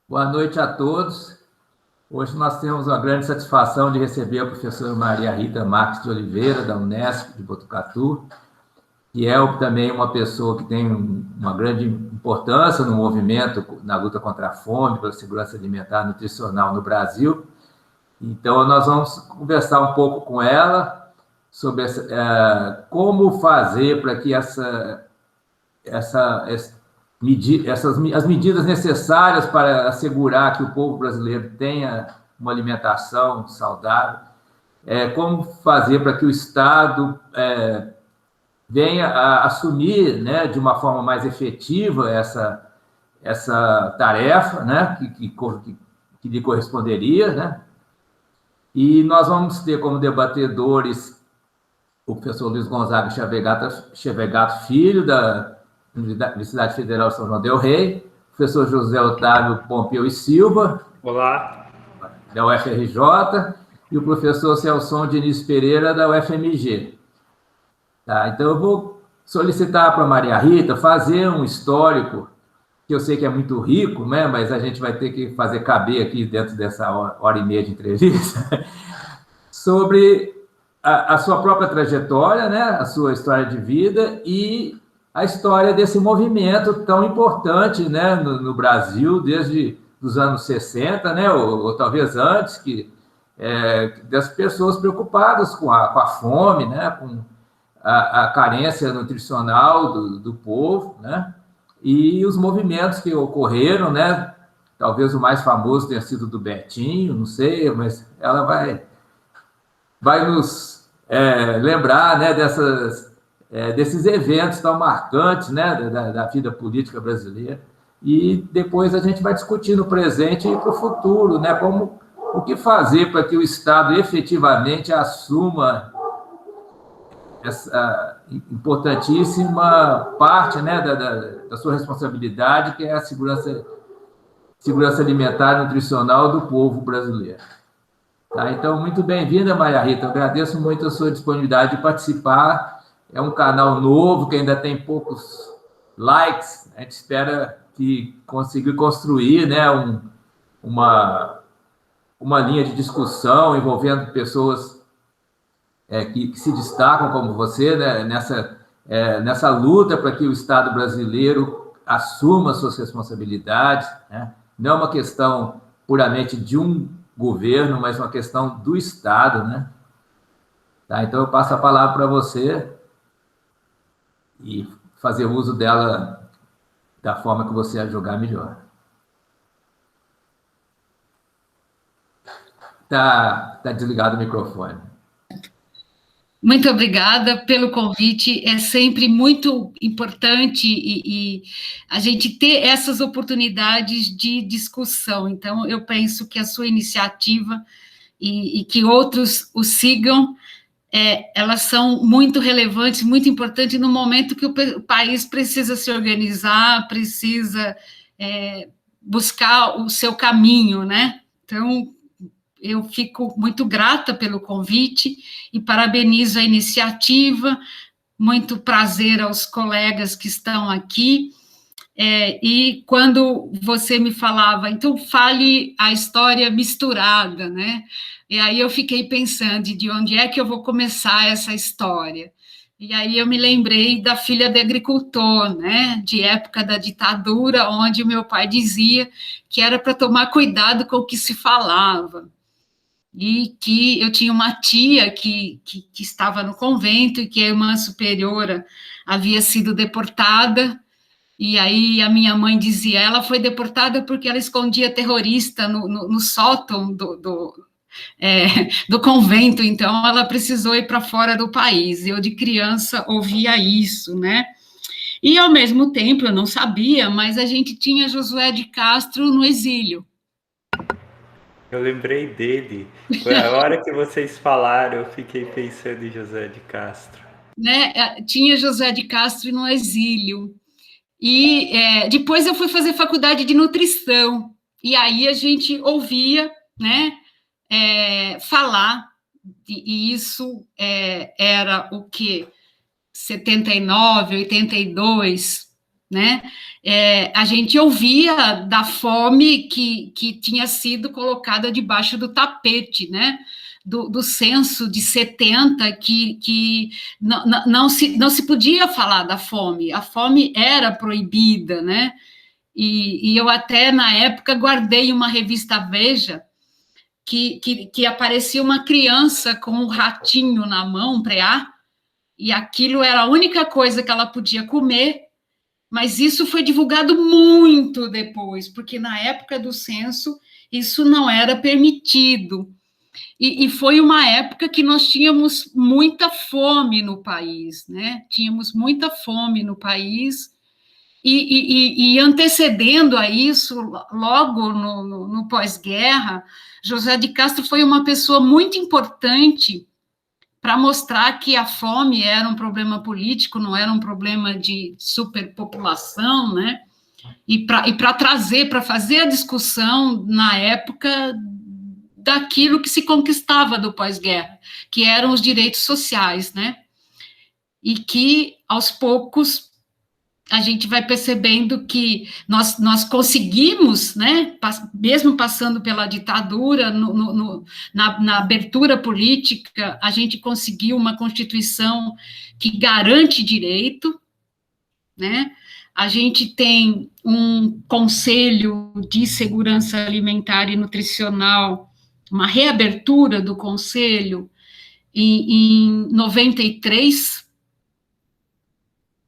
Boa noite a todos. Hoje nós temos a grande satisfação de receber a professora Maria Rita Marques de Oliveira, da Unesp de Botucatu, que é também uma pessoa que tem uma grande importância no movimento, na luta contra a fome, pela segurança alimentar e nutricional no Brasil. Então, nós vamos conversar um pouco com ela sobre como fazer para que as medidas necessárias para assegurar que o povo brasileiro tenha uma alimentação saudável, como fazer para que o Estado venha a assumir, né, de uma forma mais efetiva essa tarefa, né, que lhe corresponderia, né? E nós vamos ter como debatedores o professor Luiz Gonzaga Chevegato Filho, da Universidade Federal de São João del Rei, o professor José Otávio Pompeu e Silva, olá, da UFRJ, e o professor Celson Diniz Pereira, da UFMG. Tá, então, eu vou solicitar para a Maria Rita fazer um histórico, que eu sei que é muito rico, né, mas a gente vai ter que fazer caber aqui dentro dessa hora e meia de entrevista, sobre a sua própria trajetória, né, a sua história de vida e a história desse movimento tão importante, né, no Brasil, desde os anos 60, né, ou talvez antes, das pessoas preocupadas com a fome, né, com a carência nutricional do povo, né, e os movimentos que ocorreram, né, talvez o mais famoso tenha sido do Betinho, não sei, mas ela vai nos lembrar, né, desses eventos tão marcantes, né, da vida política brasileira. E depois a gente vai discutir no presente e para o futuro, né, o que fazer para que o Estado efetivamente assuma essa importantíssima parte, né, da sua responsabilidade, que é a segurança alimentar e nutricional do povo brasileiro. Tá? Então, muito bem-vinda, Maria Rita. Eu agradeço muito a sua disponibilidade de participar. É um canal novo que ainda tem poucos likes. A gente espera que consiga construir, né, uma linha de discussão envolvendo pessoas que se destacam como você, né, nessa luta para que o Estado brasileiro assuma suas responsabilidades, né? Não é uma questão puramente de um governo, mas uma questão do Estado, né? Tá, então eu passo a palavra para você e fazer uso dela da forma que você julgar melhor. Tá desligado o microfone. Muito obrigada pelo convite, é sempre muito importante e a gente ter essas oportunidades de discussão. Então, eu penso que a sua iniciativa e que outros o sigam, elas são muito relevantes, muito importantes no momento que o país precisa se organizar, precisa buscar o seu caminho, né? Então, eu fico muito grata pelo convite e parabenizo a iniciativa, muito prazer aos colegas que estão aqui, e quando você me falava, então fale a história misturada, né? E aí eu fiquei pensando de onde é que eu vou começar essa história. E aí eu me lembrei da filha de agricultor, né? De época da ditadura, onde o meu pai dizia que era para tomar cuidado com o que se falava. E que eu tinha uma tia que estava no convento e que a irmã superiora havia sido deportada, e aí a minha mãe dizia, ela foi deportada porque ela escondia terrorista no sótão do convento, então ela precisou ir para fora do país. Eu, de criança, ouvia isso, né? E, ao mesmo tempo, eu não sabia, mas a gente tinha Josué de Castro no exílio. Eu lembrei dele. Foi a hora que vocês falaram, eu fiquei pensando em José de Castro. Né? Tinha José de Castro no exílio. E depois eu fui fazer faculdade de nutrição. E aí a gente ouvia, né, falar, e isso era o quê? 79, 82, né? A gente ouvia da fome que tinha sido colocada debaixo do tapete, né? Do censo de 70, que não se podia falar da fome, a fome era proibida, né? E eu até, na época, guardei uma revista Veja, que aparecia uma criança com um ratinho na mão, preá, e aquilo era a única coisa que ela podia comer, mas isso foi divulgado muito depois, porque na época do censo isso não era permitido. E foi uma época que nós tínhamos muita fome no país, né? Tínhamos muita fome no país, e antecedendo a isso, logo no pós-guerra, José de Castro foi uma pessoa muito importante para mostrar que a fome era um problema político, não era um problema de superpopulação, né? E para trazer, para fazer a discussão na época daquilo que se conquistava do pós-guerra, que eram os direitos sociais, né? E que, aos poucos, a gente vai percebendo que nós conseguimos, né, mesmo passando pela ditadura, na abertura política, a gente conseguiu uma Constituição que garante direito, né? A gente tem um Conselho de Segurança Alimentar e Nutricional, uma reabertura do Conselho em 93,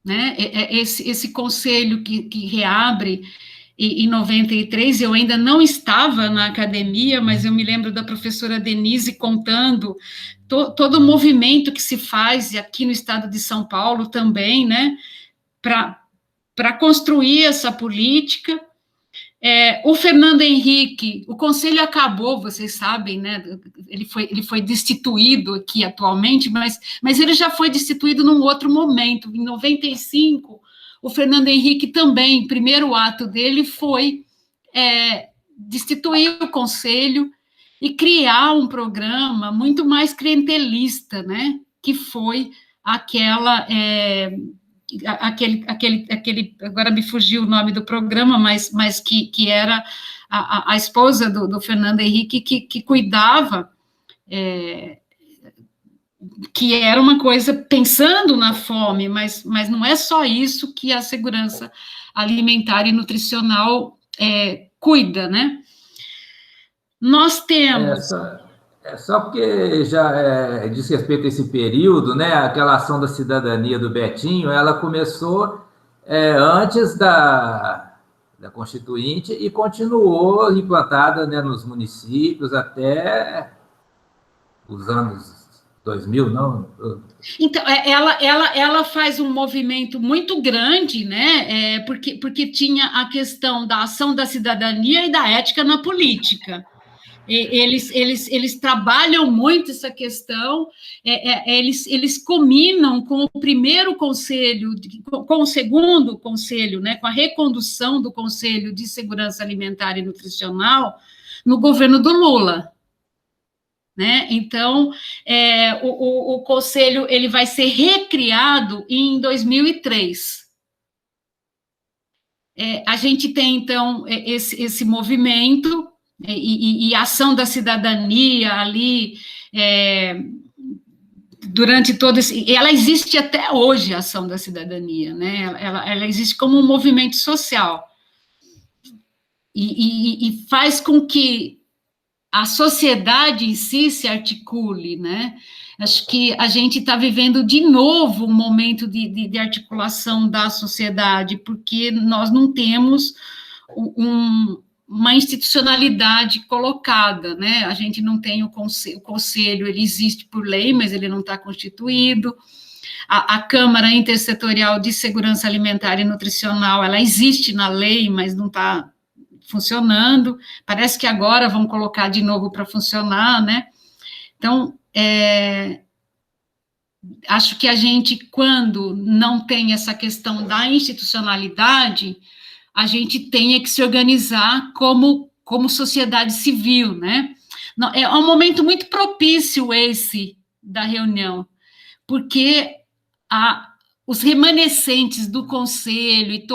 né? Esse conselho que reabre em 93, eu ainda não estava na academia, mas eu me lembro da professora Denise contando todo o movimento que se faz aqui no estado de São Paulo também, né, para construir essa política. O Fernando Henrique, o conselho acabou, vocês sabem, né? Ele foi destituído aqui atualmente, mas ele já foi destituído num outro momento. Em 95, o Fernando Henrique também, o primeiro ato dele foi destituir o conselho e criar um programa muito mais clientelista, né? Que foi aquele, agora me fugiu o nome do programa, mas que era a esposa do Fernando Henrique, que cuidava, que era uma coisa pensando na fome, mas não é só isso que a segurança alimentar e nutricional cuida, né? Nós temos... Só porque já diz respeito a esse período, né? Aquela ação da cidadania do Betinho, ela começou antes da Constituinte e continuou implantada, né, nos municípios até os anos 2000, não? Então, ela faz um movimento muito grande, né? Porque tinha a questão da ação da cidadania e da ética na política. Eles trabalham muito essa questão, eles combinam com o primeiro conselho, com o segundo conselho, né, com a recondução do Conselho de Segurança Alimentar e Nutricional no governo do Lula, né? Então, o conselho ele vai ser recriado em 2003. A gente tem, então, esse movimento e a ação da cidadania ali, durante todo esse... Ela existe até hoje, a ação da cidadania, né? Ela existe como um movimento social e faz com que a sociedade em si se articule, né? Acho que a gente está vivendo de novo um momento de articulação da sociedade, porque nós não temos uma institucionalidade colocada, né? A gente não tem o conselho, ele existe por lei, mas ele não está constituído. A Câmara Intersetorial de Segurança Alimentar e Nutricional, ela existe na lei, mas não está funcionando. Parece que agora vão colocar de novo para funcionar, né? Então, acho que a gente, quando não tem essa questão da institucionalidade, a gente tenha que se organizar como sociedade civil, né? É um momento muito propício esse da reunião, porque os remanescentes do Conselho e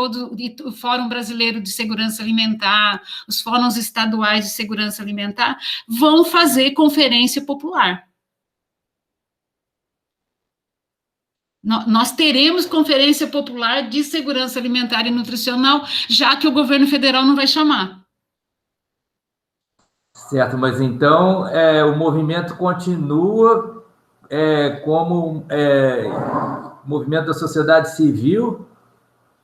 o Fórum Brasileiro de Segurança Alimentar, os fóruns estaduais de segurança alimentar, vão fazer conferência popular. Nós teremos conferência popular de segurança alimentar e nutricional, já que o governo federal não vai chamar. Certo, mas então o movimento continua como movimento da sociedade civil,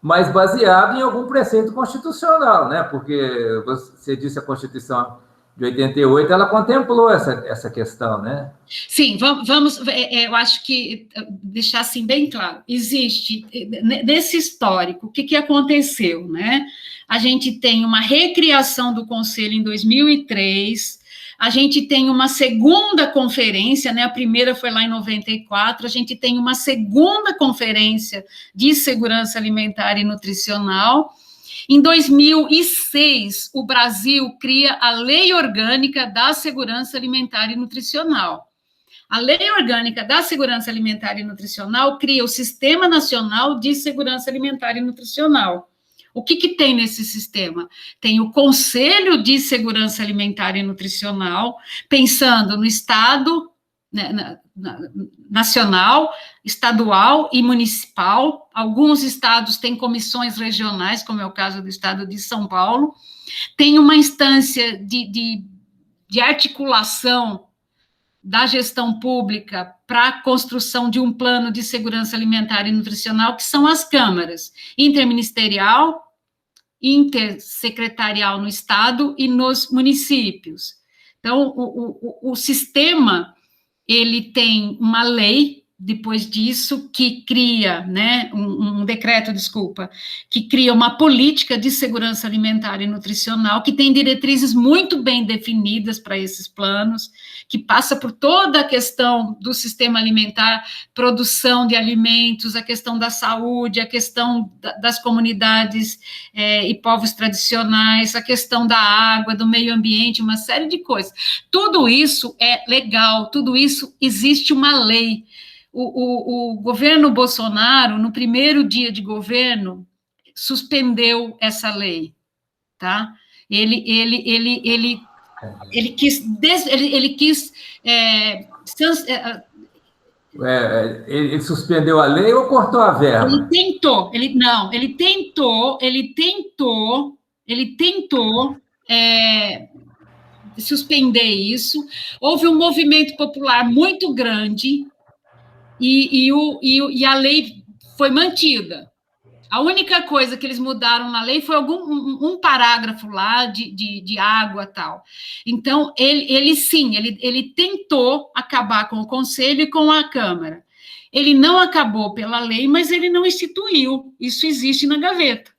mas baseado em algum preceito constitucional, né? Porque você disse a Constituição de 88, ela contemplou essa questão, né? Sim, vamos, eu acho que deixar assim bem claro, existe, nesse histórico, o que aconteceu, né? A gente tem uma recriação do Conselho em 2003, a gente tem uma segunda conferência, né? A primeira foi lá em 94, a gente tem uma segunda conferência de segurança alimentar e nutricional. Em 2006, o Brasil cria a Lei Orgânica da Segurança Alimentar e Nutricional. A Lei Orgânica da Segurança Alimentar e Nutricional cria o Sistema Nacional de Segurança Alimentar e Nutricional. O que tem nesse sistema? Tem o Conselho de Segurança Alimentar e Nutricional, pensando no Estado, né, nacional, estadual e municipal. Alguns estados têm comissões regionais, como é o caso do estado de São Paulo. Tem uma instância de articulação da gestão pública para a construção de um plano de segurança alimentar e nutricional, que são as câmaras interministerial, intersecretarial no estado e nos municípios. Então, o sistema, ele tem uma lei, depois disso, que cria, né, um decreto, que cria uma política de segurança alimentar e nutricional, que tem diretrizes muito bem definidas para esses planos, que passa por toda a questão do sistema alimentar, produção de alimentos, a questão da saúde, a questão das comunidades e povos tradicionais, a questão da água, do meio ambiente, uma série de coisas. Tudo isso é legal, tudo isso existe uma lei. O governo Bolsonaro, no primeiro dia de governo, suspendeu essa lei, tá? Ele quis ele suspendeu a lei ou cortou a verba? Ele tentou suspender isso. Houve um movimento popular muito grande e a lei foi mantida. A única coisa que eles mudaram na lei foi um parágrafo lá de água e tal. Então, ele tentou acabar com o Conselho e com a Câmara. Ele não acabou pela lei, mas ele não instituiu. Isso existe na gaveta.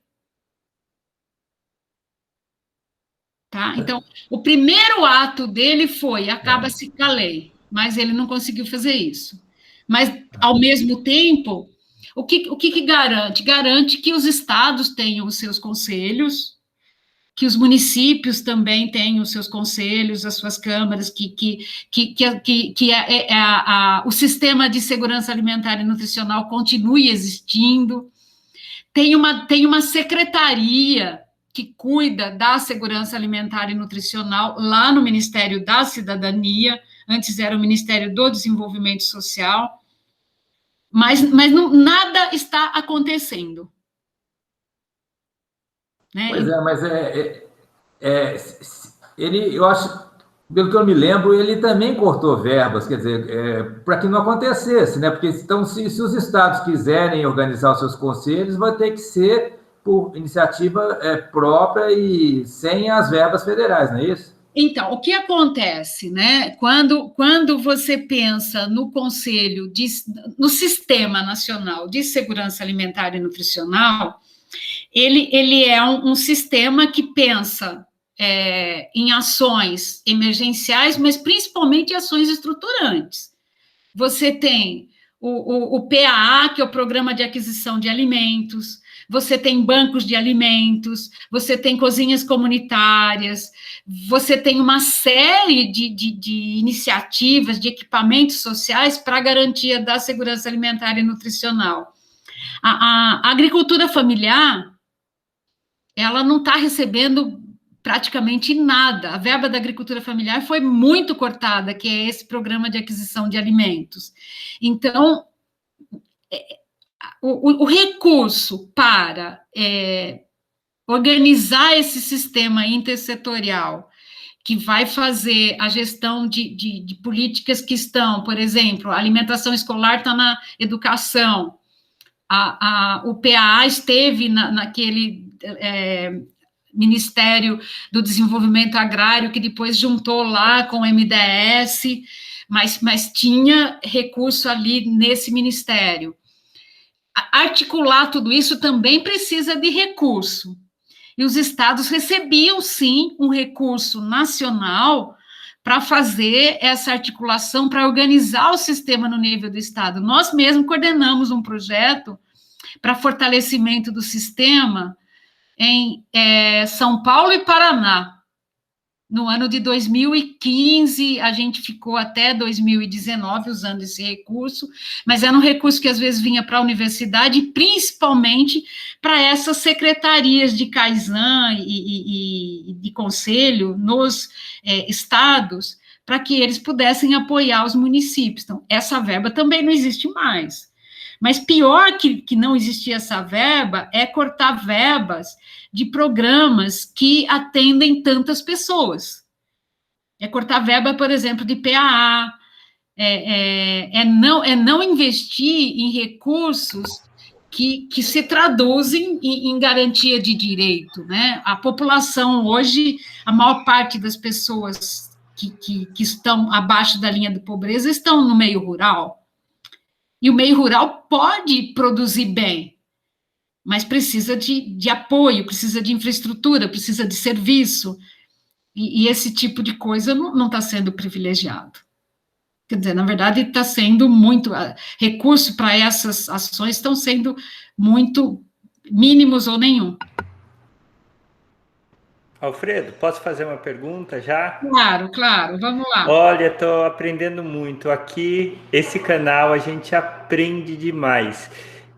Tá? Então, o primeiro ato dele foi, acaba-se com a lei, mas ele não conseguiu fazer isso. Mas, ao mesmo tempo, o que garante? Garante que os estados tenham os seus conselhos, que os municípios também tenham os seus conselhos, as suas câmaras, o sistema de segurança alimentar e nutricional continue existindo. Tem uma secretaria que cuida da segurança alimentar e nutricional lá no Ministério da Cidadania, antes era o Ministério do Desenvolvimento Social, mas nada está acontecendo. Né? Pois mas ele, eu acho, pelo que eu me lembro, ele também cortou verbas, quer dizer, para que não acontecesse, né? Porque então, se os estados quiserem organizar os seus conselhos, vai ter que ser por iniciativa própria e sem as verbas federais, não é isso? Então, o que acontece, né? Quando você pensa no Conselho, no Sistema Nacional de Segurança Alimentar e Nutricional, ele é um sistema que pensa em ações emergenciais, mas principalmente ações estruturantes. Você tem o PAA, que é o Programa de Aquisição de Alimentos, você tem bancos de alimentos, você tem cozinhas comunitárias, você tem uma série de iniciativas, de equipamentos sociais para a garantia da segurança alimentar e nutricional. A agricultura familiar, ela não está recebendo praticamente nada. A verba da agricultura familiar foi muito cortada, que é esse programa de aquisição de alimentos. Então, o recurso para organizar esse sistema intersetorial, que vai fazer a gestão de políticas que estão, por exemplo, a alimentação escolar está na educação, o PAA esteve naquele Ministério do Desenvolvimento Agrário, que depois juntou lá com o MDS, mas tinha recurso ali nesse ministério. Articular tudo isso também precisa de recurso. E os estados recebiam, sim, um recurso nacional para fazer essa articulação, para organizar o sistema no nível do estado. Nós mesmos coordenamos um projeto para fortalecimento do sistema em São Paulo e Paraná. No ano de 2015, a gente ficou até 2019 usando esse recurso, mas era um recurso que às vezes vinha para a universidade, principalmente para essas secretarias de Kaizen e de conselho nos estados, para que eles pudessem apoiar os municípios. Então, essa verba também não existe mais. Mas pior que não existir essa verba é cortar verbas de programas que atendem tantas pessoas. É cortar verba, por exemplo, de PAA, não investir em recursos que se traduzem em garantia de direito, né? A população hoje, a maior parte das pessoas que estão abaixo da linha de pobreza estão no meio rural. E o meio rural pode produzir bem, mas precisa de apoio, precisa de infraestrutura, precisa de serviço, e esse tipo de coisa não está sendo privilegiado. Quer dizer, na verdade, está sendo muito... Recurso para essas ações estão sendo muito mínimos ou nenhum. Alfredo, posso fazer uma pergunta já? Claro, vamos lá. Olha, estou aprendendo muito. Aqui, esse canal, a gente aprende demais.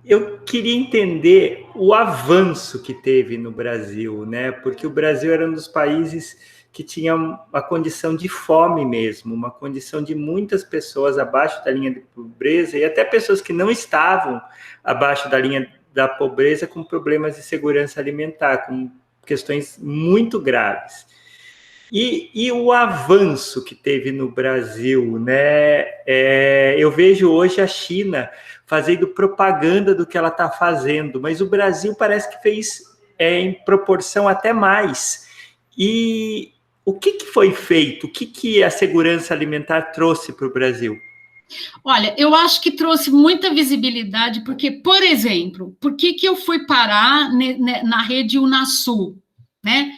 Eu queria entender o avanço que teve no Brasil, né? Porque o Brasil era um dos países que tinha uma condição de fome mesmo, uma condição de muitas pessoas abaixo da linha de pobreza e até pessoas que não estavam abaixo da linha da pobreza com problemas de segurança alimentar, com questões muito graves. E o avanço que teve no Brasil, né? Eu vejo hoje a China fazendo propaganda do que ela está fazendo, mas o Brasil parece que fez em proporção até mais. E o que foi feito? O que a segurança alimentar trouxe para o Brasil? Olha, eu acho que trouxe muita visibilidade, porque, por exemplo, por que eu fui parar na rede Unasul, né?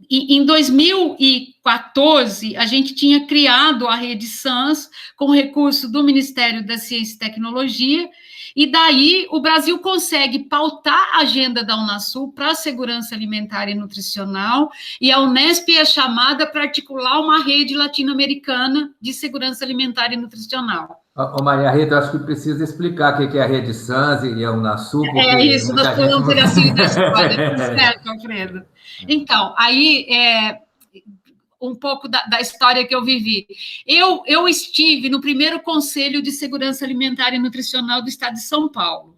Em 2014, a gente tinha criado a rede SANS com recurso do Ministério da Ciência e Tecnologia, e daí o Brasil consegue pautar a agenda da Unasul para a segurança alimentar e nutricional, e a Unesp é chamada para articular uma rede latino-americana de segurança alimentar e nutricional. Maria Rita, acho que precisa explicar o que é a rede SANS e a Unasul. Isso, nós falamos um pedacinho da história, certo, Alfredo? Então, aí, um pouco da história que eu vivi. Eu estive no primeiro Conselho de Segurança Alimentar e Nutricional do Estado de São Paulo,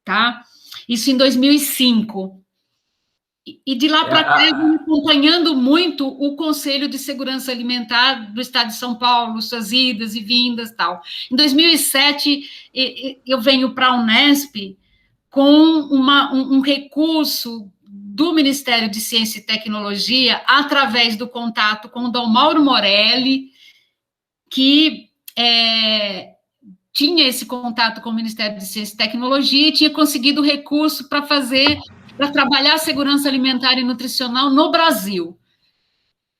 tá? Isso em 2005. E de lá para cá, eu vim acompanhando muito o Conselho de Segurança Alimentar do Estado de São Paulo, suas idas e vindas e tal. Em 2007, eu venho para a Unesp com um recurso do Ministério de Ciência e Tecnologia, através do contato com o Dom Mauro Morelli, que tinha esse contato com o Ministério de Ciência e Tecnologia e tinha conseguido recurso para trabalhar a segurança alimentar e nutricional no Brasil.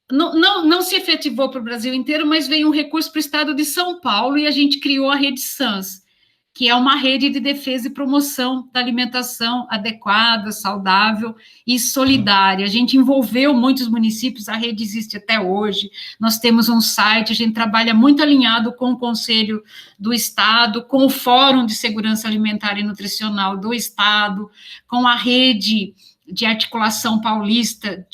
Não se efetivou para o Brasil inteiro, mas veio um recurso para o estado de São Paulo e a gente criou a rede SANS, que é uma rede de defesa e promoção da alimentação adequada, saudável e solidária. A gente envolveu muitos municípios, a rede existe até hoje, nós temos um site, a gente trabalha muito alinhado com o Conselho do Estado, com o Fórum de Segurança Alimentar e Nutricional do Estado, com a rede de articulação paulista,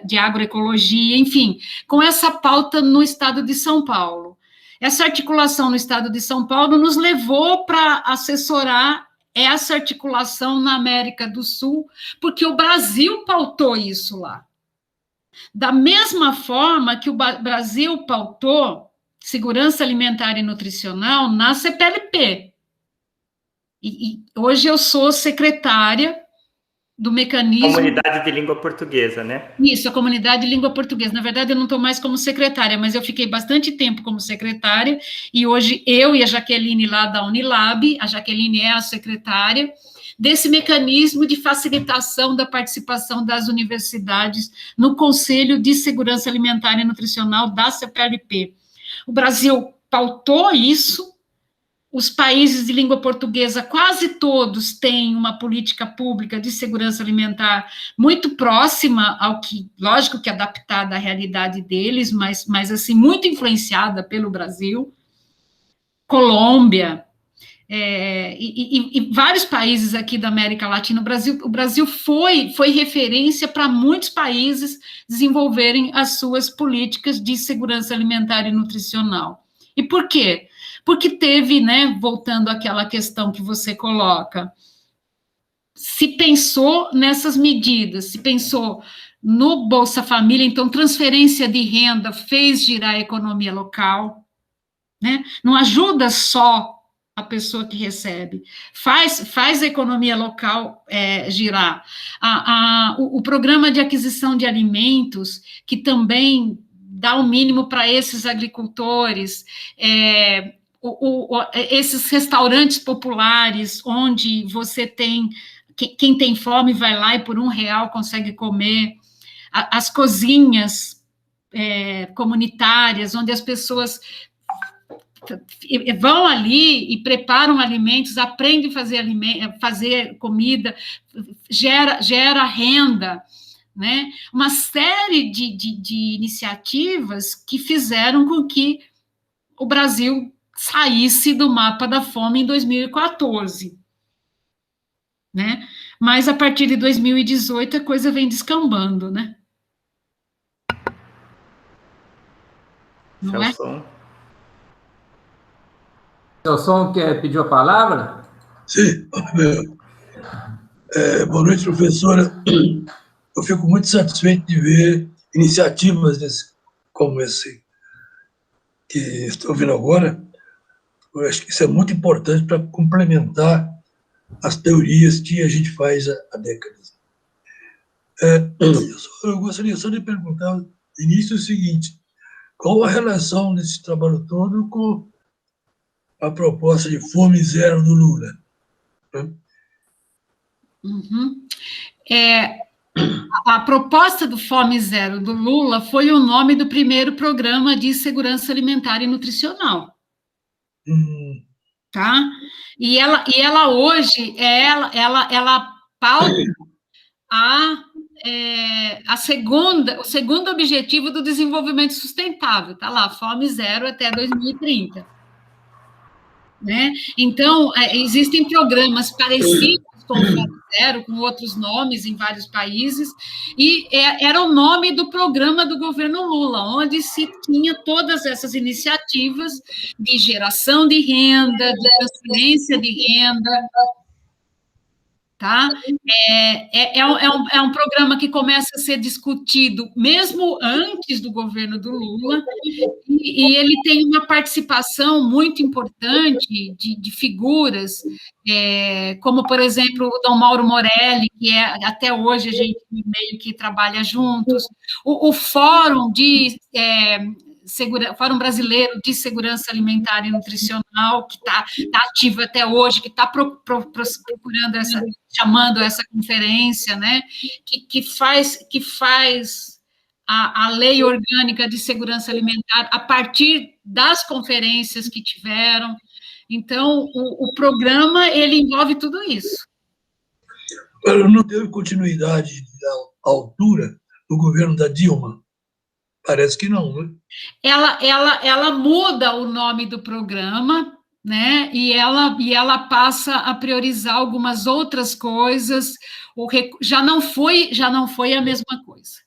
de agroecologia, enfim, com essa pauta no estado de São Paulo. Essa articulação no estado de São Paulo nos levou para assessorar essa articulação na América do Sul, porque o Brasil pautou isso lá. Da mesma forma que o Brasil pautou segurança alimentar e nutricional na CPLP. E hoje eu sou secretária do mecanismo... Comunidade de Língua Portuguesa, né? Isso, a Comunidade de Língua Portuguesa. Na verdade, eu não estou mais como secretária, mas eu fiquei bastante tempo como secretária, e hoje eu e a Jaqueline lá da Unilab, a Jaqueline é a secretária, desse mecanismo de facilitação da participação das universidades no Conselho de Segurança Alimentar e Nutricional da CPLP. O Brasil pautou isso. Os países de língua portuguesa, quase todos têm uma política pública de segurança alimentar muito próxima ao que, lógico que adaptada à realidade deles, mas assim, muito influenciada pelo Brasil. Colômbia, e vários países aqui da América Latina. O Brasil foi referência para muitos países desenvolverem as suas políticas de segurança alimentar e nutricional. E por quê? Porque teve, né, voltando àquela questão que você coloca, se pensou nessas medidas, se pensou no Bolsa Família, então transferência de renda fez girar a economia local, né? Não ajuda só a pessoa que recebe, faz a economia local girar. O programa de aquisição de alimentos, que também dá o mínimo para esses agricultores, esses restaurantes populares, onde você tem, quem tem fome vai lá e por R$1 consegue comer, as cozinhas comunitárias, onde as pessoas vão ali e preparam alimentos, aprendem a fazer comida, gera renda, né? Uma série de iniciativas que fizeram com que o Brasil saísse do mapa da fome em 2014, né? Mas a partir de 2018 a coisa vem descambando, né? Não é? Celson pediu a palavra? Sim. Boa noite, professora. Eu fico muito satisfeito de ver iniciativas como esse que estou vendo agora. Eu acho que isso é muito importante para complementar as teorias que a gente faz há décadas. Eu gostaria só de perguntar, no início, o seguinte: qual a relação desse trabalho todo com a proposta de fome zero do Lula? Uhum. A proposta do Fome Zero do Lula foi o nome do primeiro programa de segurança alimentar e nutricional. Tá? E ela hoje, ela pauta o segundo objetivo do desenvolvimento sustentável, tá lá, Fome Zero até 2030. Né? Então, existem programas parecidos com o Fome Zero, com outros nomes em vários países, e era o nome do programa do governo Lula, onde se tinha todas essas iniciativas de geração de renda, de transferência de renda, tá? É um programa que começa a ser discutido mesmo antes do governo do Lula, e ele tem uma participação muito importante de figuras, como, por exemplo, o Dom Mauro Morelli, que até hoje a gente meio que trabalha juntos, o Fórum Fórum Brasileiro de Segurança Alimentar e Nutricional, que está ativo até hoje, que está procurando chamando essa conferência, né, que faz a lei orgânica de segurança alimentar a partir das conferências que tiveram. Então, o programa, ele envolve tudo isso. Ela não teve continuidade à altura no governo da Dilma? Parece que não, né? Ela muda o nome do programa, né? E ela passa a priorizar algumas outras coisas. Já não foi a mesma coisa.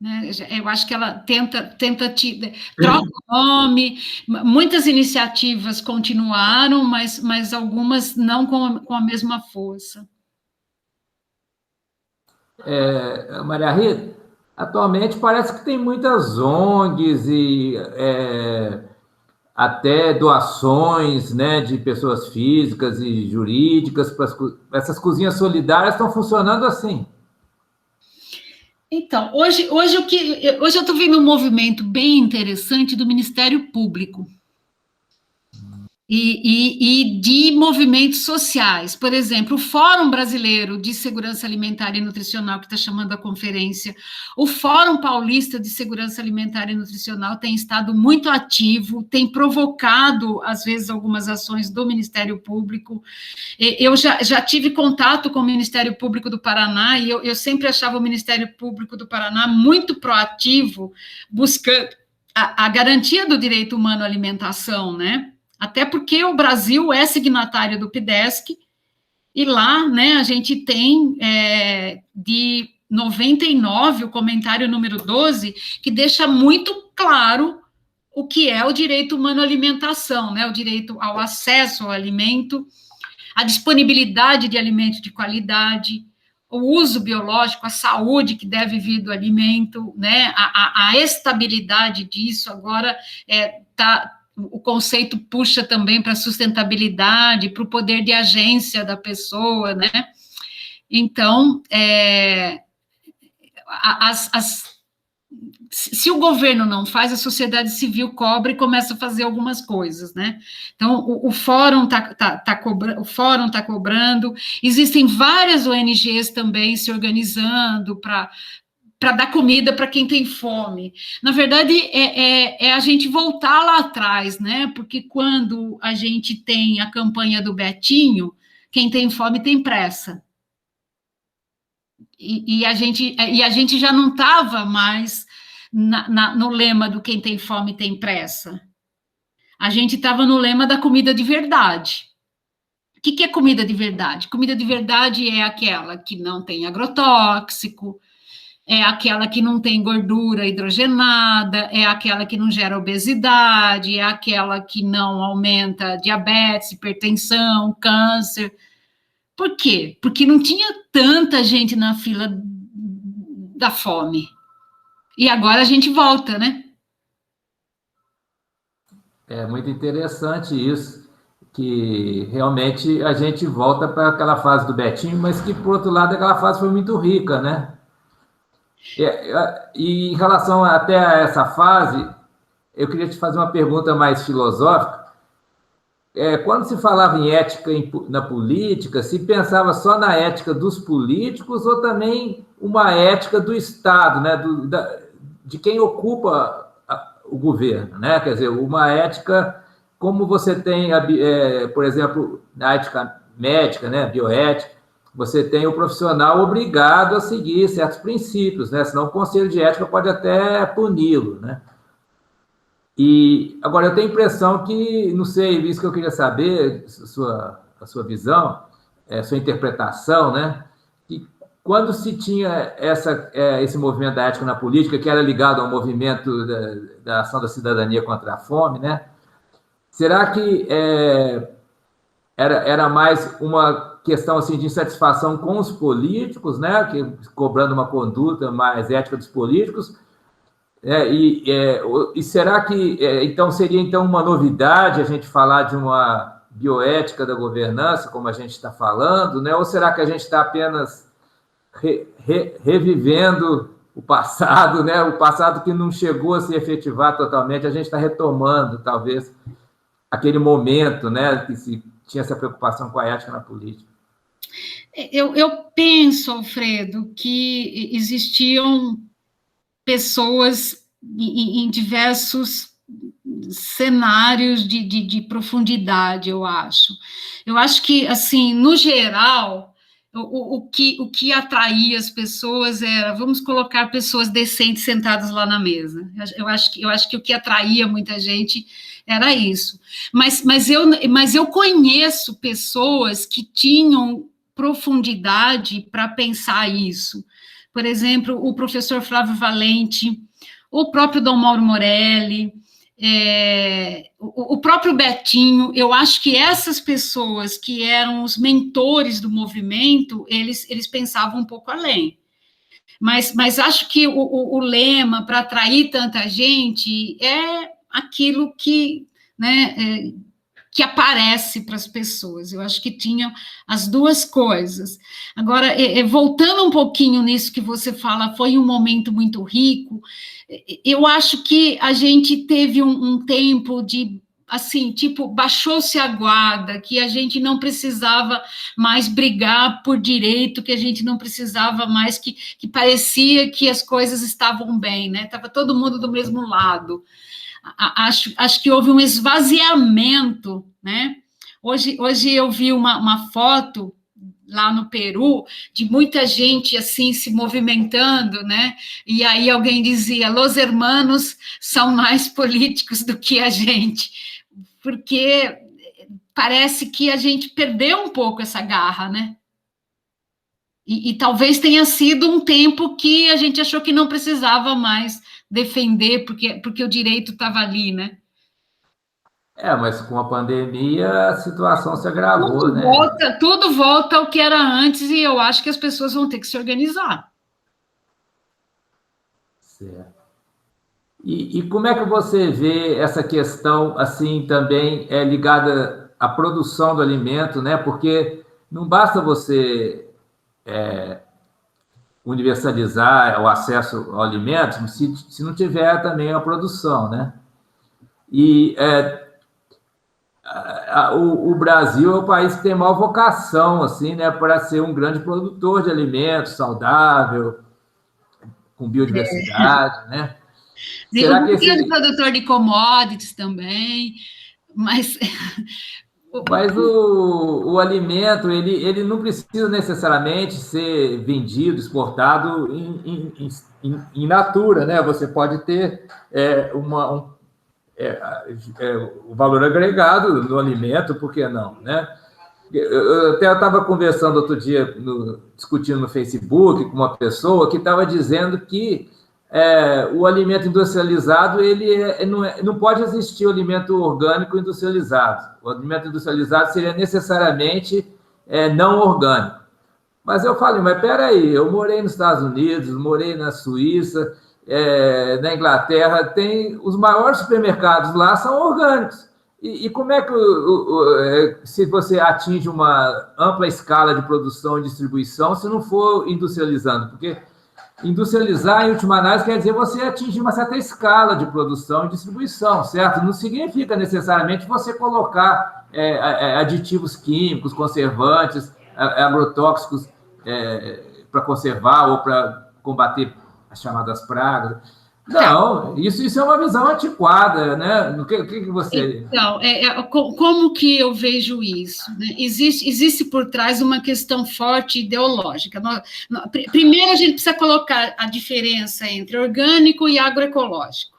Né? Eu acho que ela troca o nome. Muitas iniciativas continuaram, mas algumas não com a mesma força. Maria Rita, atualmente parece que tem muitas ONGs e até doações, né, de pessoas físicas e jurídicas. Essas cozinhas solidárias estão funcionando assim. Então, hoje eu estou vendo um movimento bem interessante do Ministério Público. E de movimentos sociais. Por exemplo, o Fórum Brasileiro de Segurança Alimentar e Nutricional, que está chamando a conferência, o Fórum Paulista de Segurança Alimentar e Nutricional tem estado muito ativo, tem provocado, às vezes, algumas ações do Ministério Público. Eu já tive contato com o Ministério Público do Paraná, e eu sempre achava o Ministério Público do Paraná muito proativo, buscando a garantia do direito humano à alimentação, né? Até porque o Brasil é signatário do PIDESC, e lá, né, a gente tem de 99, o comentário número 12, que deixa muito claro o que é o direito humano à alimentação, né, o direito ao acesso ao alimento, a disponibilidade de alimento de qualidade, o uso biológico, a saúde que deve vir do alimento, né, a estabilidade disso. Agora o conceito puxa também para a sustentabilidade, para o poder de agência da pessoa, né? Então, se o governo não faz, a sociedade civil cobra e começa a fazer algumas coisas, né? Então, o fórum está cobrando, existem várias ONGs também se organizando para dar comida para quem tem fome. Na verdade, é a gente voltar lá atrás, né? Porque quando a gente tem a campanha do Betinho, quem tem fome tem pressa. E a gente já não estava mais no lema do quem tem fome tem pressa. A gente estava no lema da comida de verdade. O que é comida de verdade? Comida de verdade é aquela que não tem agrotóxico, é aquela que não tem gordura hidrogenada, é aquela que não gera obesidade, é aquela que não aumenta diabetes, hipertensão, câncer. Por quê? Porque não tinha tanta gente na fila da fome. E agora a gente volta, né? É muito interessante isso, que realmente a gente volta para aquela fase do Betinho, mas que, por outro lado, aquela fase foi muito rica, né? E em relação até a essa fase, eu queria te fazer uma pergunta mais filosófica. Quando se falava em ética na política, se pensava só na ética dos políticos ou também uma ética do Estado, né? De quem ocupa o governo, né? Quer dizer, uma ética como você tem, por exemplo, na ética médica, né? Bioética, você tem o profissional obrigado a seguir certos princípios, né? Senão o Conselho de Ética pode até puni-lo, né? E agora eu tenho a impressão que, não sei, isso que eu queria saber, a sua visão, sua interpretação, né? Que quando se tinha esse movimento da ética na política, que era ligado ao movimento da ação da cidadania contra a fome, né? Será que era mais uma questão assim, de insatisfação com os políticos, né? Cobrando uma conduta mais ética dos políticos? E será que então seria uma novidade a gente falar de uma bioética da governança, como a gente está falando, né? Ou será que a gente está apenas revivendo o passado, né? O passado que não chegou a se efetivar totalmente, a gente está retomando, talvez, aquele momento, né? Que se tinha essa preocupação com a ética na política. Eu penso, Alfredo, que existiam pessoas em diversos cenários de profundidade, eu acho. Eu acho que, assim, no geral, o que atraía as pessoas era, vamos colocar pessoas decentes sentadas lá na mesa. Eu acho que o que atraía muita gente era isso. Mas eu conheço pessoas que tinham profundidade para pensar isso. Por exemplo, o professor Flávio Valente, o próprio Dom Mauro Morelli, o próprio Betinho. Eu acho que essas pessoas que eram os mentores do movimento, eles pensavam um pouco além. Mas acho que o lema para atrair tanta gente é aquilo que, né, que aparece para as pessoas. Eu acho que tinha as duas coisas. Agora, voltando um pouquinho nisso que você fala, foi um momento muito rico. Eu acho que a gente teve um tempo de, assim, tipo, baixou-se a guarda, que a gente não precisava mais brigar por direito, que a gente não precisava mais, que parecia que as coisas estavam bem, né? Estava todo mundo do mesmo lado. Acho que houve um esvaziamento, né? Hoje eu vi uma foto lá no Peru de muita gente assim se movimentando, né? E aí alguém dizia: "Los hermanos são mais políticos do que a gente", porque parece que a gente perdeu um pouco essa garra, né? E talvez tenha sido um tempo que a gente achou que não precisava mais defender, porque o direito estava ali, né? Mas com a pandemia a situação se agravou, Tudo volta ao que era antes, e eu acho que as pessoas vão ter que se organizar. Certo. E como é que você vê essa questão, assim, também ligada à produção do alimento, né? Porque não basta você universalizar o acesso ao alimento se não tiver também a produção, né? E o Brasil é o país que tem maior vocação, assim, né, para ser um grande produtor de alimentos saudável, com biodiversidade, né? Será que é produtor de commodities também, mas o alimento, ele não precisa necessariamente ser vendido, exportado in natura, né? Você pode ter o valor agregado no alimento, por que não, né? Eu até estava conversando outro dia, discutindo no Facebook com uma pessoa que estava dizendo que o alimento industrializado, não pode existir o alimento orgânico industrializado. O alimento industrializado seria necessariamente não orgânico. Mas eu falei, mas peraí, eu morei nos Estados Unidos, morei na Suíça, na Inglaterra, tem os maiores supermercados lá são orgânicos. E como é que, se você atinge uma ampla escala de produção e distribuição, se não for industrializando? Porque industrializar, em última análise, quer dizer você atingir uma certa escala de produção e distribuição, certo? Não significa necessariamente você colocar aditivos químicos, conservantes, agrotóxicos para conservar ou para combater as chamadas pragas. Não, isso é uma visão antiquada, né? O que você... Então, como que eu vejo isso? Né? Existe por trás uma questão forte ideológica. Primeiro, a gente precisa colocar a diferença entre orgânico e agroecológico.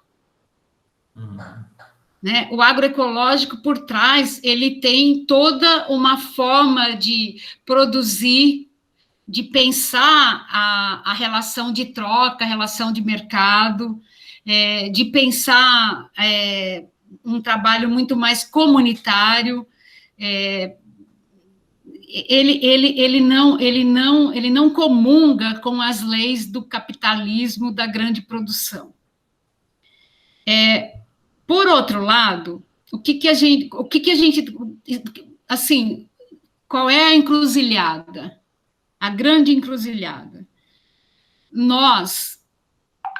Né? O agroecológico, por trás, ele tem toda uma forma de produzir, de pensar a relação de troca, a relação de mercado, de pensar um trabalho muito mais comunitário. Ele não comunga com as leis do capitalismo da grande produção. Por outro lado, o que a gente, assim, qual é a encruzilhada? A grande encruzilhada. Nós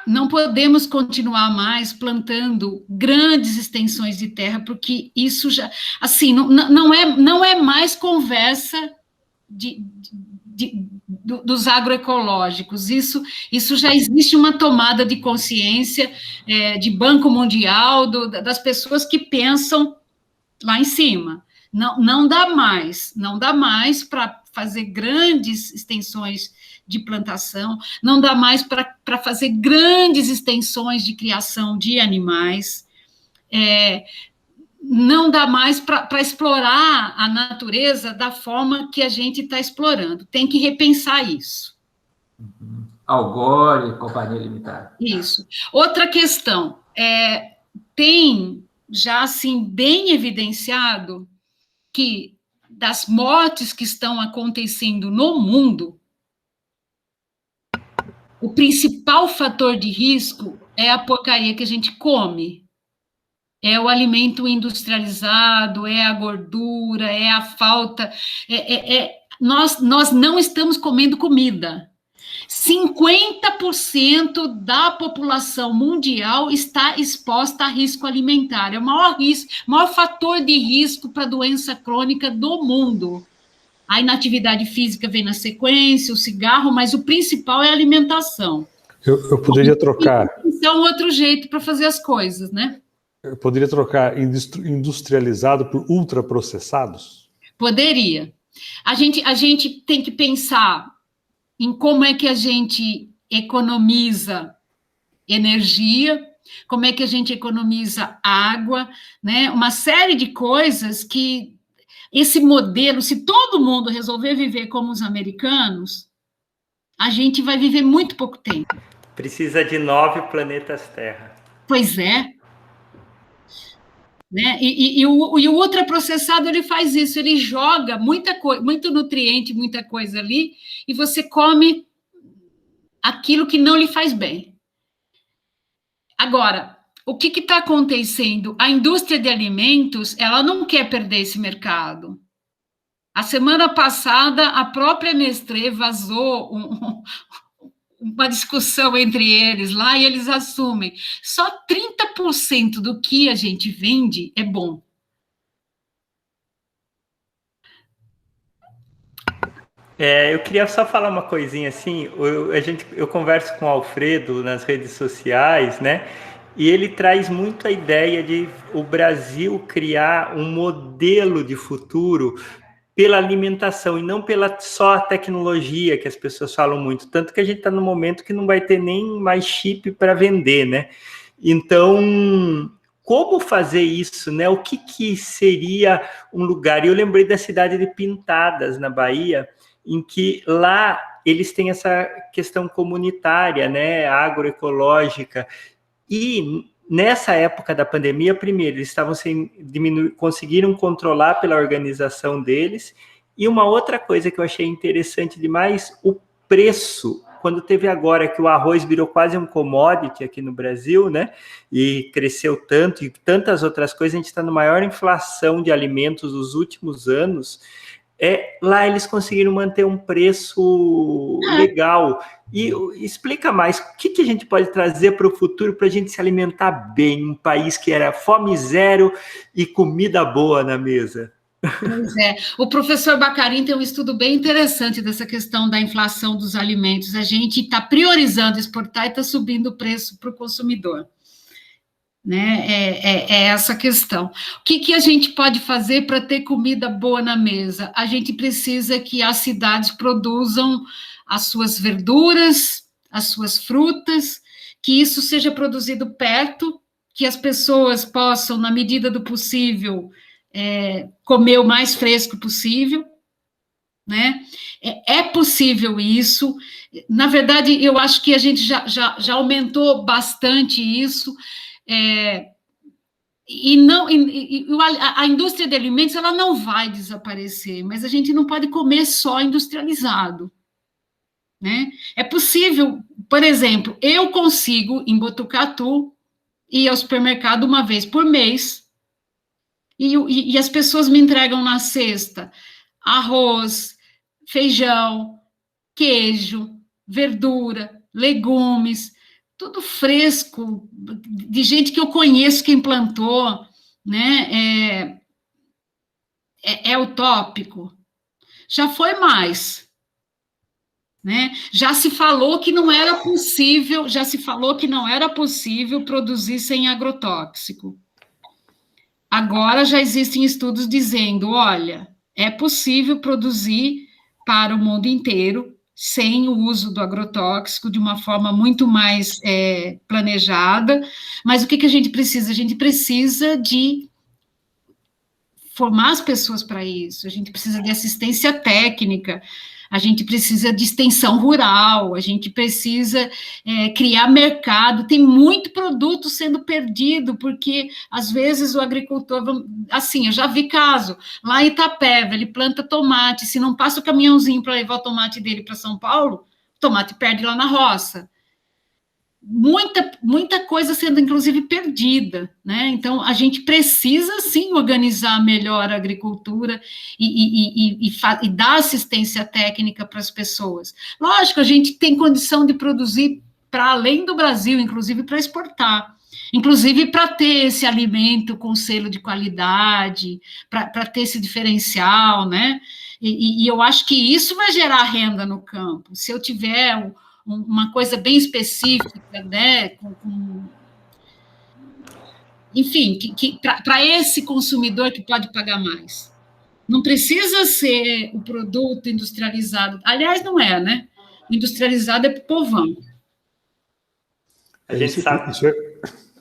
não podemos continuar mais plantando grandes extensões de terra, porque isso já, assim, não é mais conversa dos agroecológicos. Isso já existe uma tomada de consciência de Banco Mundial, das pessoas que pensam lá em cima. Não dá mais para fazer grandes extensões de plantação, não dá mais para fazer grandes extensões de criação de animais, não dá mais para explorar a natureza da forma que a gente está explorando. Tem que repensar isso. Al Gore e Companhia Limitada. Isso. Outra questão, tem já assim bem evidenciado que das mortes que estão acontecendo no mundo, o principal fator de risco é a porcaria que a gente come. É o alimento industrializado, é a gordura, é a falta... Nós não estamos comendo comida. 50% da população mundial está exposta a risco alimentar. É o maior fator de risco para doença crônica do mundo. A inatividade física vem na sequência, o cigarro, mas o principal é a alimentação. Eu poderia trocar... Isso é um outro jeito para fazer as coisas, né? Eu poderia trocar industrializado por ultraprocessados? Poderia. A gente tem que pensar em como é que a gente economiza energia, como é que a gente economiza água, né? Uma série de coisas que esse modelo, se todo mundo resolver viver como os americanos, a gente vai viver muito pouco tempo. Precisa de 9 planetas Terra. Pois é. Né? E o ultraprocessado, ele faz isso, ele joga muito nutriente, muita coisa ali, e você come aquilo que não lhe faz bem. Agora, o que está acontecendo? A indústria de alimentos, ela não quer perder esse mercado. A semana passada, a própria Nestlé vazou uma discussão entre eles lá, e eles assumem, só 30% do que a gente vende é bom. Eu queria só falar uma coisinha assim, eu converso com o Alfredo nas redes sociais, né, e ele traz muito a ideia de o Brasil criar um modelo de futuro pela alimentação e não pela só a tecnologia, que as pessoas falam muito, tanto que a gente está no momento que não vai ter nem mais chip para vender, né? Então, como fazer isso, né? O que seria um lugar? E eu lembrei da cidade de Pintadas, na Bahia, em que lá eles têm essa questão comunitária, né? Agroecológica, e nessa época da pandemia, primeiro, eles estavam conseguiram controlar pela organização deles, e uma outra coisa que eu achei interessante demais, o preço, quando teve agora que o arroz virou quase um commodity aqui no Brasil, né, e cresceu tanto, e tantas outras coisas, a gente está na maior inflação de alimentos dos últimos anos, lá eles conseguiram manter um preço legal. E explica mais, o que a gente pode trazer para o futuro para a gente se alimentar bem, um país que era fome zero e comida boa na mesa? Pois é, o professor Bacarin tem um estudo bem interessante dessa questão da inflação dos alimentos. A gente está priorizando exportar e está subindo o preço para o consumidor. Né? É essa questão. O que a gente pode fazer para ter comida boa na mesa? A gente precisa que as cidades produzam as suas verduras, as suas frutas, que isso seja produzido perto, que as pessoas possam, na medida do possível, comer o mais fresco possível, né? É possível isso. Na verdade, eu acho que a gente já aumentou bastante isso. A indústria de alimentos, ela não vai desaparecer, mas a gente não pode comer só industrializado, né? É possível, por exemplo, eu consigo, em Botucatu, ir ao supermercado uma vez por mês, e as pessoas me entregam na cesta arroz, feijão, queijo, verdura, legumes, tudo fresco, de gente que eu conheço, quem plantou, né? É utópico. já foi mais, né? Já se falou que não era possível produzir sem agrotóxico. Agora já existem estudos dizendo, olha, é possível produzir para o mundo inteiro sem o uso do agrotóxico, de uma forma muito mais planejada, mas o que a gente precisa? A gente precisa de formar as pessoas para isso, a gente precisa de assistência técnica, a gente precisa de extensão rural, a gente precisa criar mercado, tem muito produto sendo perdido, porque às vezes o agricultor, assim, eu já vi caso, lá em Itapeva, ele planta tomate, se não passa o caminhãozinho para levar o tomate dele para São Paulo, o tomate perde lá na roça. Muita coisa sendo, inclusive, perdida, né? Então, a gente precisa, sim, organizar melhor a agricultura e dar assistência técnica para as pessoas. Lógico, a gente tem condição de produzir para além do Brasil, inclusive para exportar, inclusive para ter esse alimento com selo de qualidade, para ter esse diferencial, né? E eu acho que isso vai gerar renda no campo. Se eu tiver uma coisa bem específica, né, enfim, para esse consumidor que pode pagar mais. Não precisa ser o produto industrializado. Aliás, não é, né? O industrializado é para o povão. A gente sabe.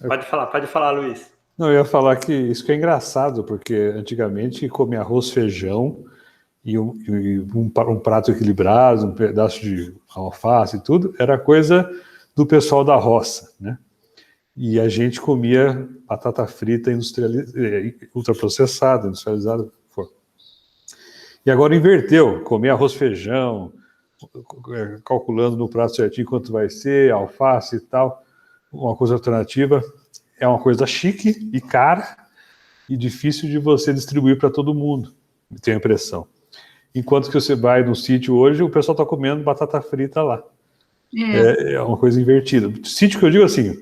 Pode falar, Luiz. Não, eu ia falar que isso que é engraçado, porque antigamente comia arroz, feijão, e um prato equilibrado, um pedaço de alface e tudo, era coisa do pessoal da roça, né? E a gente comia batata frita ultraprocessada, industrializada. E agora inverteu, comer arroz, feijão, calculando no prato certinho quanto vai ser, alface e tal, uma coisa alternativa, é uma coisa chique e cara e difícil de você distribuir para todo mundo, tenho a impressão. Enquanto que você vai no sítio hoje, o pessoal está comendo batata frita lá. É uma coisa invertida. Sítio que eu digo assim,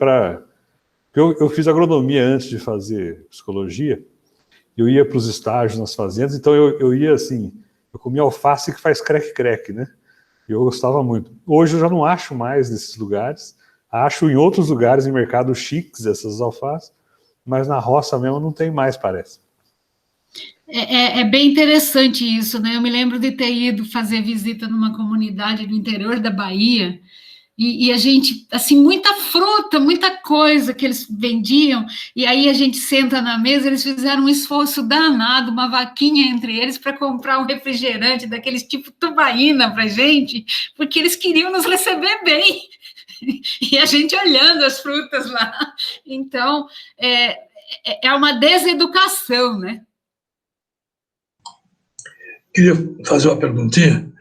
eu fiz agronomia antes de fazer psicologia, eu ia para os estágios nas fazendas, então eu ia assim, eu comia alface que faz creque-creque, né? E eu gostava muito. Hoje eu já não acho mais nesses lugares, acho em outros lugares, em mercados chiques, essas alfaces, mas na roça mesmo não tem mais, parece. É bem interessante isso, né? Eu me lembro de ter ido fazer visita numa comunidade do interior da Bahia, e a gente, assim, muita fruta, muita coisa que eles vendiam, e aí a gente senta na mesa, eles fizeram um esforço danado, uma vaquinha entre eles para comprar um refrigerante daqueles tipo tubaína para gente, porque eles queriam nos receber bem, e a gente olhando as frutas lá. Então, é uma deseducação, né? Queria fazer uma perguntinha.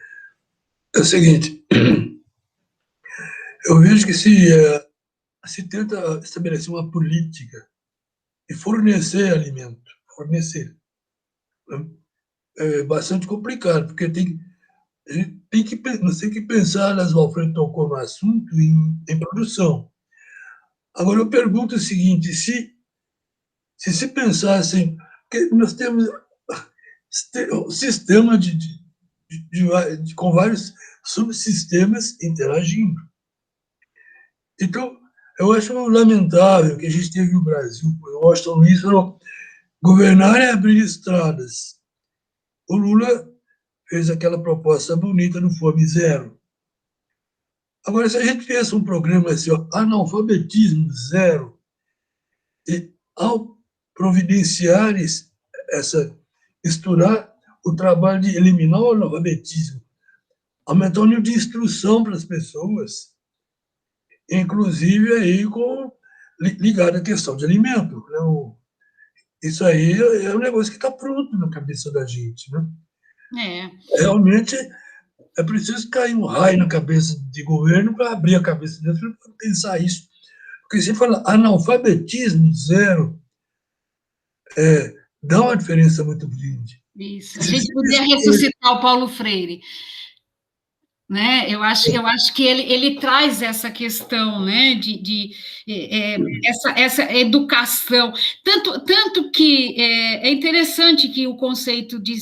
É o seguinte, eu vejo que se tenta estabelecer uma política de fornecer alimento, né? É bastante complicado, porque a gente tem que pensar, as Alfredo tocou no assunto, em produção. Agora, eu pergunto o seguinte, se pensassem, que nós temos um sistema com vários subsistemas interagindo. Então, eu acho lamentável que a gente teve no Brasil, o Washington Luiz falou, governar é abrir estradas. O Lula fez aquela proposta bonita no Fome Zero. Agora, se a gente fizesse um programa assim, analfabetismo zero, e ao providenciar misturar o trabalho de eliminar o analfabetismo, aumentar o nível de instrução para as pessoas, inclusive aí ligado à questão de alimento, né? Isso aí é um negócio que está pronto na cabeça da gente, né? Realmente é preciso cair um raio na cabeça de governo para abrir a cabeça deles para pensar isso. Porque se fala analfabetismo zero, dá uma diferença muito grande. Isso. A gente podia ressuscitar o Paulo Freire, né? Eu acho que ele traz essa questão, né, essa educação, tanto que é interessante que o conceito de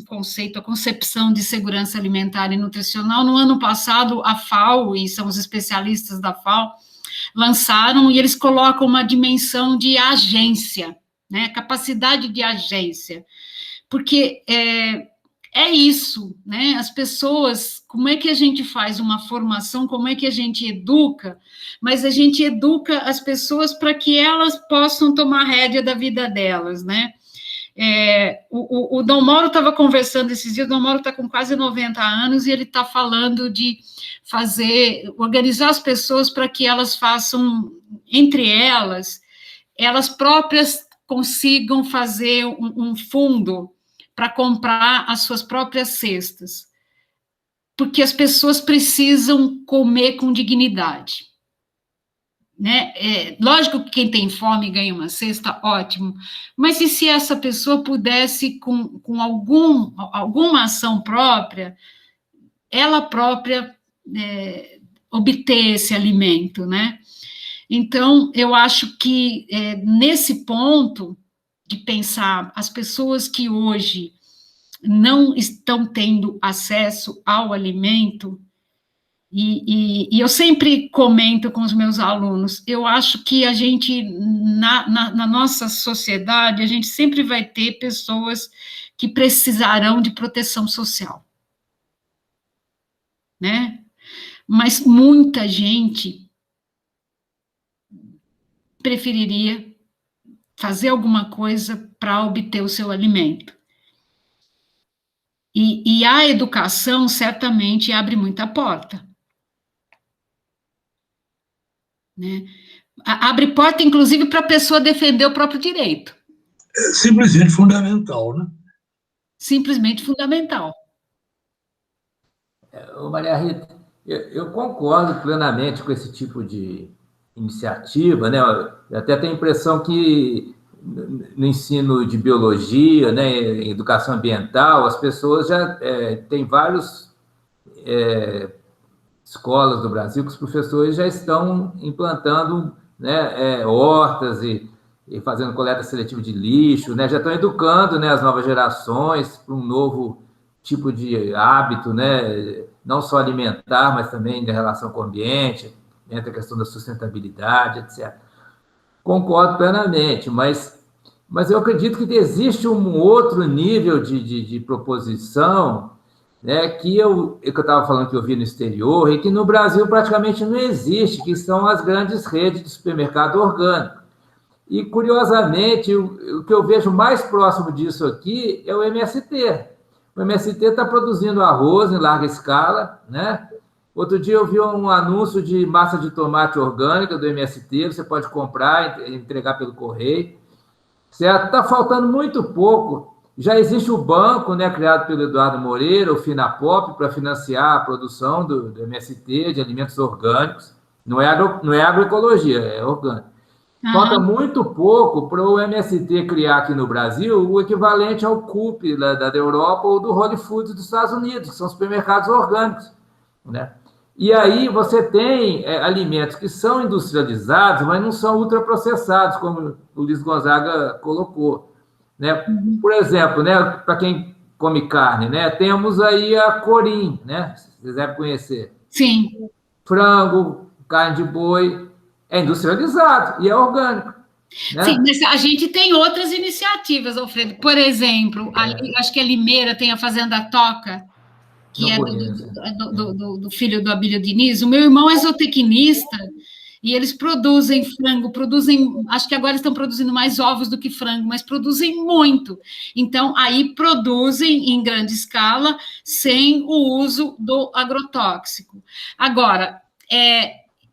conceito, a concepção de segurança alimentar e nutricional. No ano passado, a FAO, e são os especialistas da FAO, lançaram, e eles colocam uma dimensão de agência, né, capacidade de agência, porque é isso, né, as pessoas, como é que a gente faz uma formação, como é que a gente educa, mas a gente educa as pessoas para que elas possam tomar rédea da vida delas, né. O Dom Mauro estava conversando esses dias, o Dom Mauro está com quase 90 anos, e ele está falando de organizar as pessoas para que elas façam, entre elas próprias consigam fazer um fundo para comprar as suas próprias cestas, porque as pessoas precisam comer com dignidade, né? Lógico que quem tem fome ganha uma cesta, ótimo, mas e se essa pessoa pudesse, com alguma ação própria, ela própria obter esse alimento, né? Então, eu acho que nesse ponto de pensar as pessoas que hoje não estão tendo acesso ao alimento, e eu sempre comento com os meus alunos, eu acho que a gente, na nossa sociedade, a gente sempre vai ter pessoas que precisarão de proteção social, né? Mas muita gente preferiria fazer alguma coisa para obter o seu alimento. E a educação certamente abre muita porta, né? Abre porta, inclusive, para a pessoa defender o próprio direito. É simplesmente fundamental, né? Simplesmente fundamental. Maria Rita, eu concordo plenamente com esse tipo de iniciativa, né? Eu até tenho a impressão que no ensino de biologia, né, em educação ambiental, as pessoas já têm várias escolas do Brasil que os professores já estão implantando, né, hortas e fazendo coleta seletiva de lixo, né, já estão educando, né, as novas gerações para um novo tipo de hábito, né, não só alimentar, mas também de relação com o ambiente, entra a questão da sustentabilidade, etc. Concordo plenamente, mas eu acredito que existe um outro nível de proposição, né, que eu estava falando que eu vi no exterior e que no Brasil praticamente não existe, que são as grandes redes de supermercado orgânico. E, curiosamente, o que eu vejo mais próximo disso aqui é o MST. O MST está produzindo arroz em larga escala, né? Outro dia eu vi um anúncio de massa de tomate orgânica do MST, você pode comprar e entregar pelo correio, certo? Está faltando muito pouco. Já existe o banco, né, criado pelo Eduardo Moreira, o Finapop, para financiar a produção do MST, de alimentos orgânicos. Não é agroecologia, é orgânico. Falta muito pouco para o MST criar aqui no Brasil o equivalente ao Coop da Europa ou do Whole Foods dos Estados Unidos, que são supermercados orgânicos, né? E aí você tem alimentos que são industrializados, mas não são ultraprocessados, como o Luiz Gonzaga colocou, né? Por exemplo, né, para quem come carne, né, temos aí a Corim, né? Vocês devem conhecer. Sim. Frango, carne de boi, é industrializado e é orgânico, né? Sim, mas a gente tem outras iniciativas, Alfredo. Por exemplo, acho que a Limeira tem a Fazenda Toca, que é do filho do Abílio Diniz. O meu irmão é zootecnista e eles produzem frango, acho que agora estão produzindo mais ovos do que frango, mas produzem muito. Então, aí produzem em grande escala, sem o uso do agrotóxico. Agora,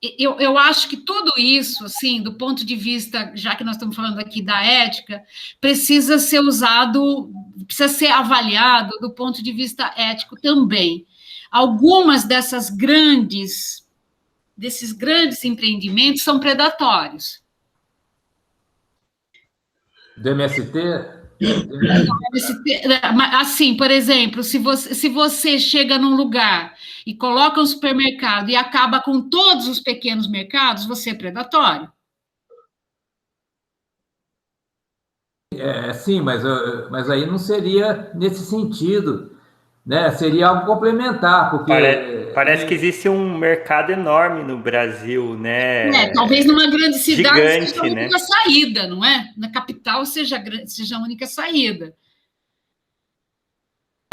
eu acho que tudo isso, assim, do ponto de vista, já que nós estamos falando aqui da ética, precisa ser usado, precisa ser avaliado do ponto de vista ético também. Algumas desses grandes empreendimentos são predatórios. Do MST? Assim, por exemplo, se você chega num lugar e coloca um supermercado e acaba com todos os pequenos mercados, você é predatório. Sim, mas aí não seria nesse sentido, né? Seria algo complementar, porque... Parece que existe um mercado enorme no Brasil, né? Talvez numa grande cidade Gigante, seja a única né? saída, não é? Na capital seja a única saída.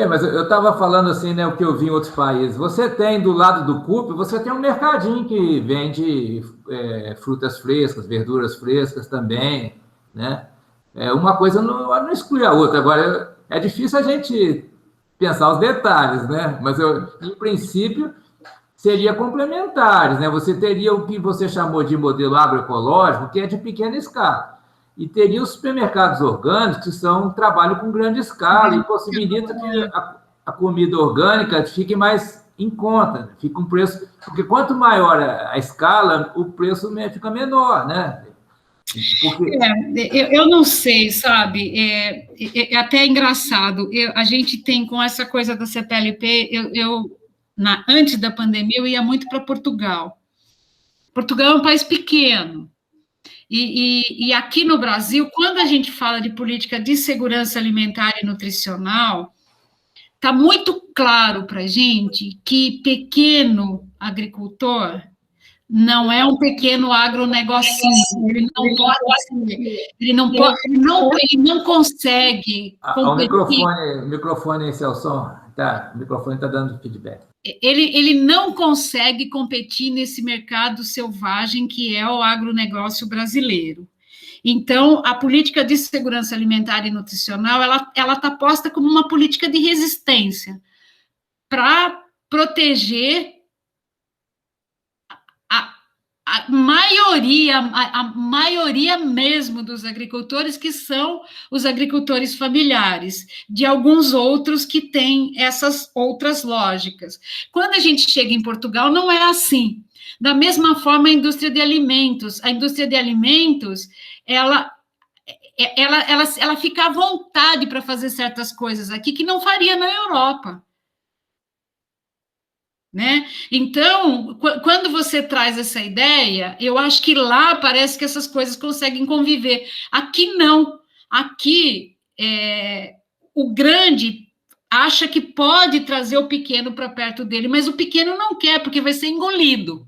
Mas eu estava falando assim, né, o que eu vi em outros países. Você tem do lado do CUP, você tem um mercadinho que vende frutas frescas, verduras frescas também, né? Uma coisa não exclui a outra. Agora, é difícil a gente pensar os detalhes, né? Mas, em princípio, seria complementares, né? Você teria o que você chamou de modelo agroecológico, que é de pequena escala. E teria os supermercados orgânicos, que trabalham com grande escala e possibilita que a comida orgânica fique mais em conta, fica um preço... Porque quanto maior a escala, o preço fica menor, né? Porque... eu não sei, sabe? É até engraçado. A gente tem, com essa coisa da CPLP, antes da pandemia, eu ia muito para Portugal. Portugal é um país pequeno. E aqui no Brasil, quando a gente fala de política de segurança alimentar e nutricional, está muito claro para a gente que pequeno agricultor não é um pequeno agronegocinho, ele não consegue competir. O microfone, Celson, tá, o microfone está dando feedback. Ele não consegue competir nesse mercado selvagem que é o agronegócio brasileiro. Então, a política de segurança alimentar e nutricional, ela está posta como uma política de resistência para proteger a maioria mesmo dos agricultores, que são os agricultores familiares, de alguns outros que têm essas outras lógicas. Quando a gente chega em Portugal, não é assim. Da mesma forma, a indústria de alimentos, ela fica à vontade para fazer certas coisas aqui que não faria na Europa. Né? Então, quando você traz essa ideia, eu acho que lá parece que essas coisas conseguem conviver. Aqui não. Aqui, o grande acha que pode trazer o pequeno para perto dele, mas o pequeno não quer, porque vai ser engolido.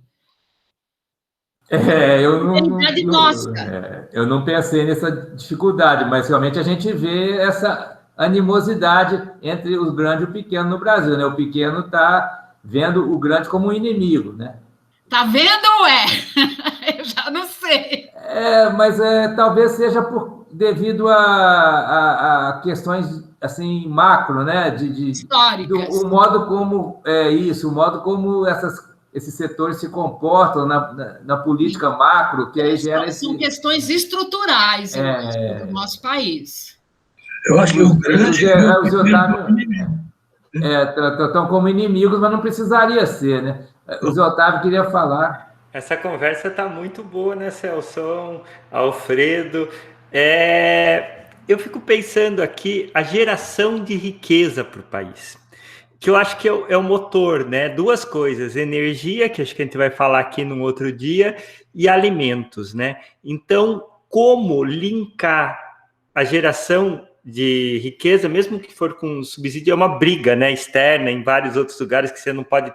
Eu não pensei nessa dificuldade, mas realmente a gente vê essa animosidade entre o grande e o pequeno no Brasil, né? O pequeno está vendo o grande como um inimigo, né? Tá vendo ou é? Eu já não sei. Mas talvez seja devido a questões assim macro, né? Históricas. O modo como o modo como esses setores se comportam na política macro, que aí gera são questões estruturais do nosso país. Eu acho que o grande... Os Otávio estão como inimigos, mas não precisaria ser, né? O Zé Otávio queria falar. Essa conversa está muito boa, né, Celson, Alfredo? Eu fico pensando aqui a geração de riqueza para o país, que eu acho que é o motor, né? Duas coisas: energia, que acho que a gente vai falar aqui num outro dia, e alimentos, né? Então, como linkar a geração de riqueza, mesmo que for com subsídio, é uma briga, né, externa em vários outros lugares que você não pode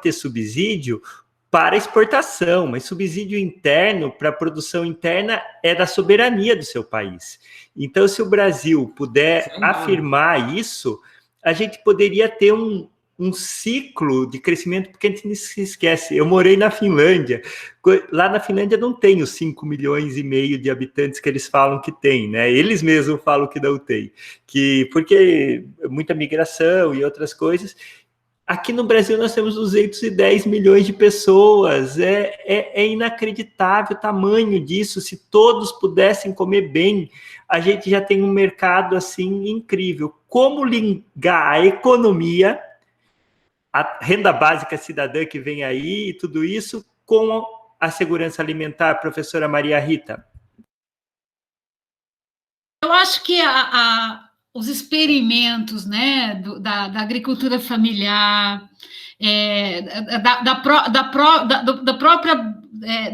ter subsídio para exportação, mas subsídio interno para produção interna é da soberania do seu país. Então, se o Brasil puder afirmar isso, a gente poderia ter um ciclo de crescimento, porque a gente não se esquece. Eu morei na Finlândia. Lá na Finlândia não tem os 5,5 milhões de habitantes que eles falam que tem, né? Eles mesmos falam que não tem, porque muita migração e outras coisas. Aqui no Brasil nós temos 210 milhões de pessoas. É inacreditável o tamanho disso. Se todos pudessem comer bem, a gente já tem um mercado assim incrível. Como ligar a economia, a renda básica cidadã que vem aí e tudo isso com a segurança alimentar, professora Maria Rita? Eu acho que os experimentos, né, da agricultura familiar,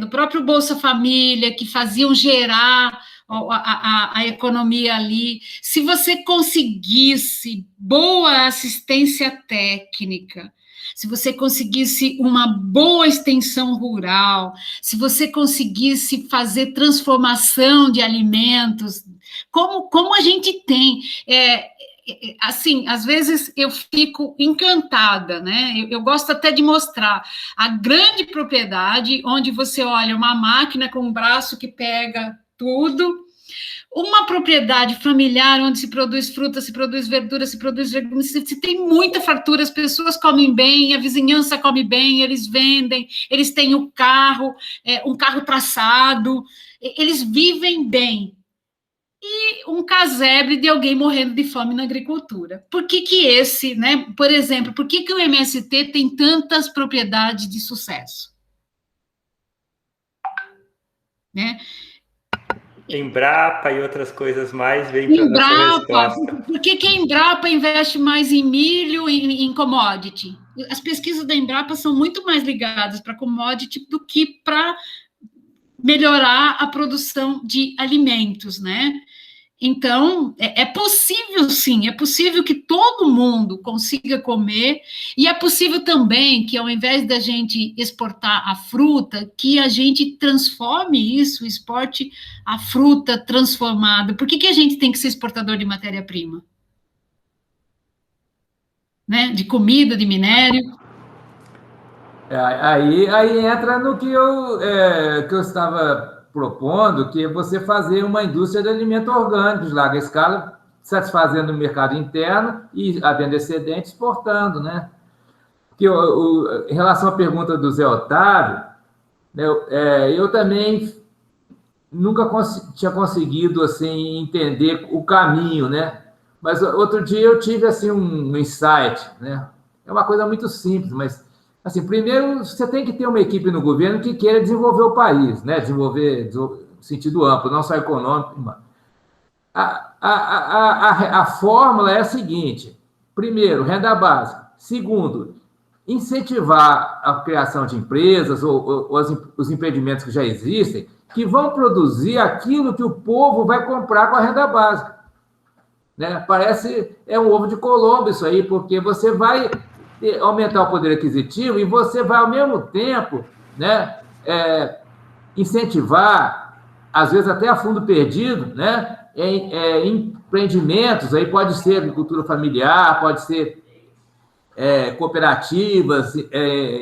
do próprio Bolsa Família, que faziam gerar a economia ali, se você conseguisse boa assistência técnica, se você conseguisse uma boa extensão rural, se você conseguisse fazer transformação de alimentos, como a gente tem, assim, às vezes eu fico encantada, né? Eu gosto até de mostrar a grande propriedade, onde você olha uma máquina com um braço que pega tudo, uma propriedade familiar onde se produz fruta, se produz verdura, se produz legumes, se tem muita fartura, as pessoas comem bem, a vizinhança come bem, eles vendem, eles têm o carro, um carro traçado, eles vivem bem. E um casebre de alguém morrendo de fome na agricultura. Por que esse, né? Por exemplo, por que o MST tem tantas propriedades de sucesso? Né? Embrapa e outras coisas mais vêm para nossa resposta. Por que a Embrapa investe mais em milho e em commodity? As pesquisas da Embrapa são muito mais ligadas para commodity do que para melhorar a produção de alimentos, né? Então, é possível, sim, é possível que todo mundo consiga comer, e é possível também que, ao invés da gente exportar a fruta, que a gente transforme isso, exporte a fruta transformada. Por que a gente tem que ser exportador de matéria-prima? Né? De comida, de minério. Aí entra no que eu estava propondo, que é você fazer uma indústria de alimentos orgânicos de larga escala, satisfazendo o mercado interno e, havendo excedente, exportando, né? Porque em relação à pergunta do Zé Otávio, né, eu também nunca tinha conseguido assim, entender o caminho, né? Mas outro dia eu tive assim, um insight, né? É uma coisa muito simples, mas assim, primeiro, você tem que ter uma equipe no governo que queira desenvolver o país, né? Desenvolver no sentido amplo, não só econômico. A fórmula é a seguinte: primeiro, renda básica. Segundo, incentivar a criação de empresas ou os empreendimentos que já existem, que vão produzir aquilo que o povo vai comprar com a renda básica. Né? Parece um ovo de Colombo isso aí, porque você vai aumentar o poder aquisitivo e você vai, ao mesmo tempo, né, incentivar, às vezes até a fundo perdido, né, empreendimentos, aí pode ser agricultura familiar, pode ser cooperativas,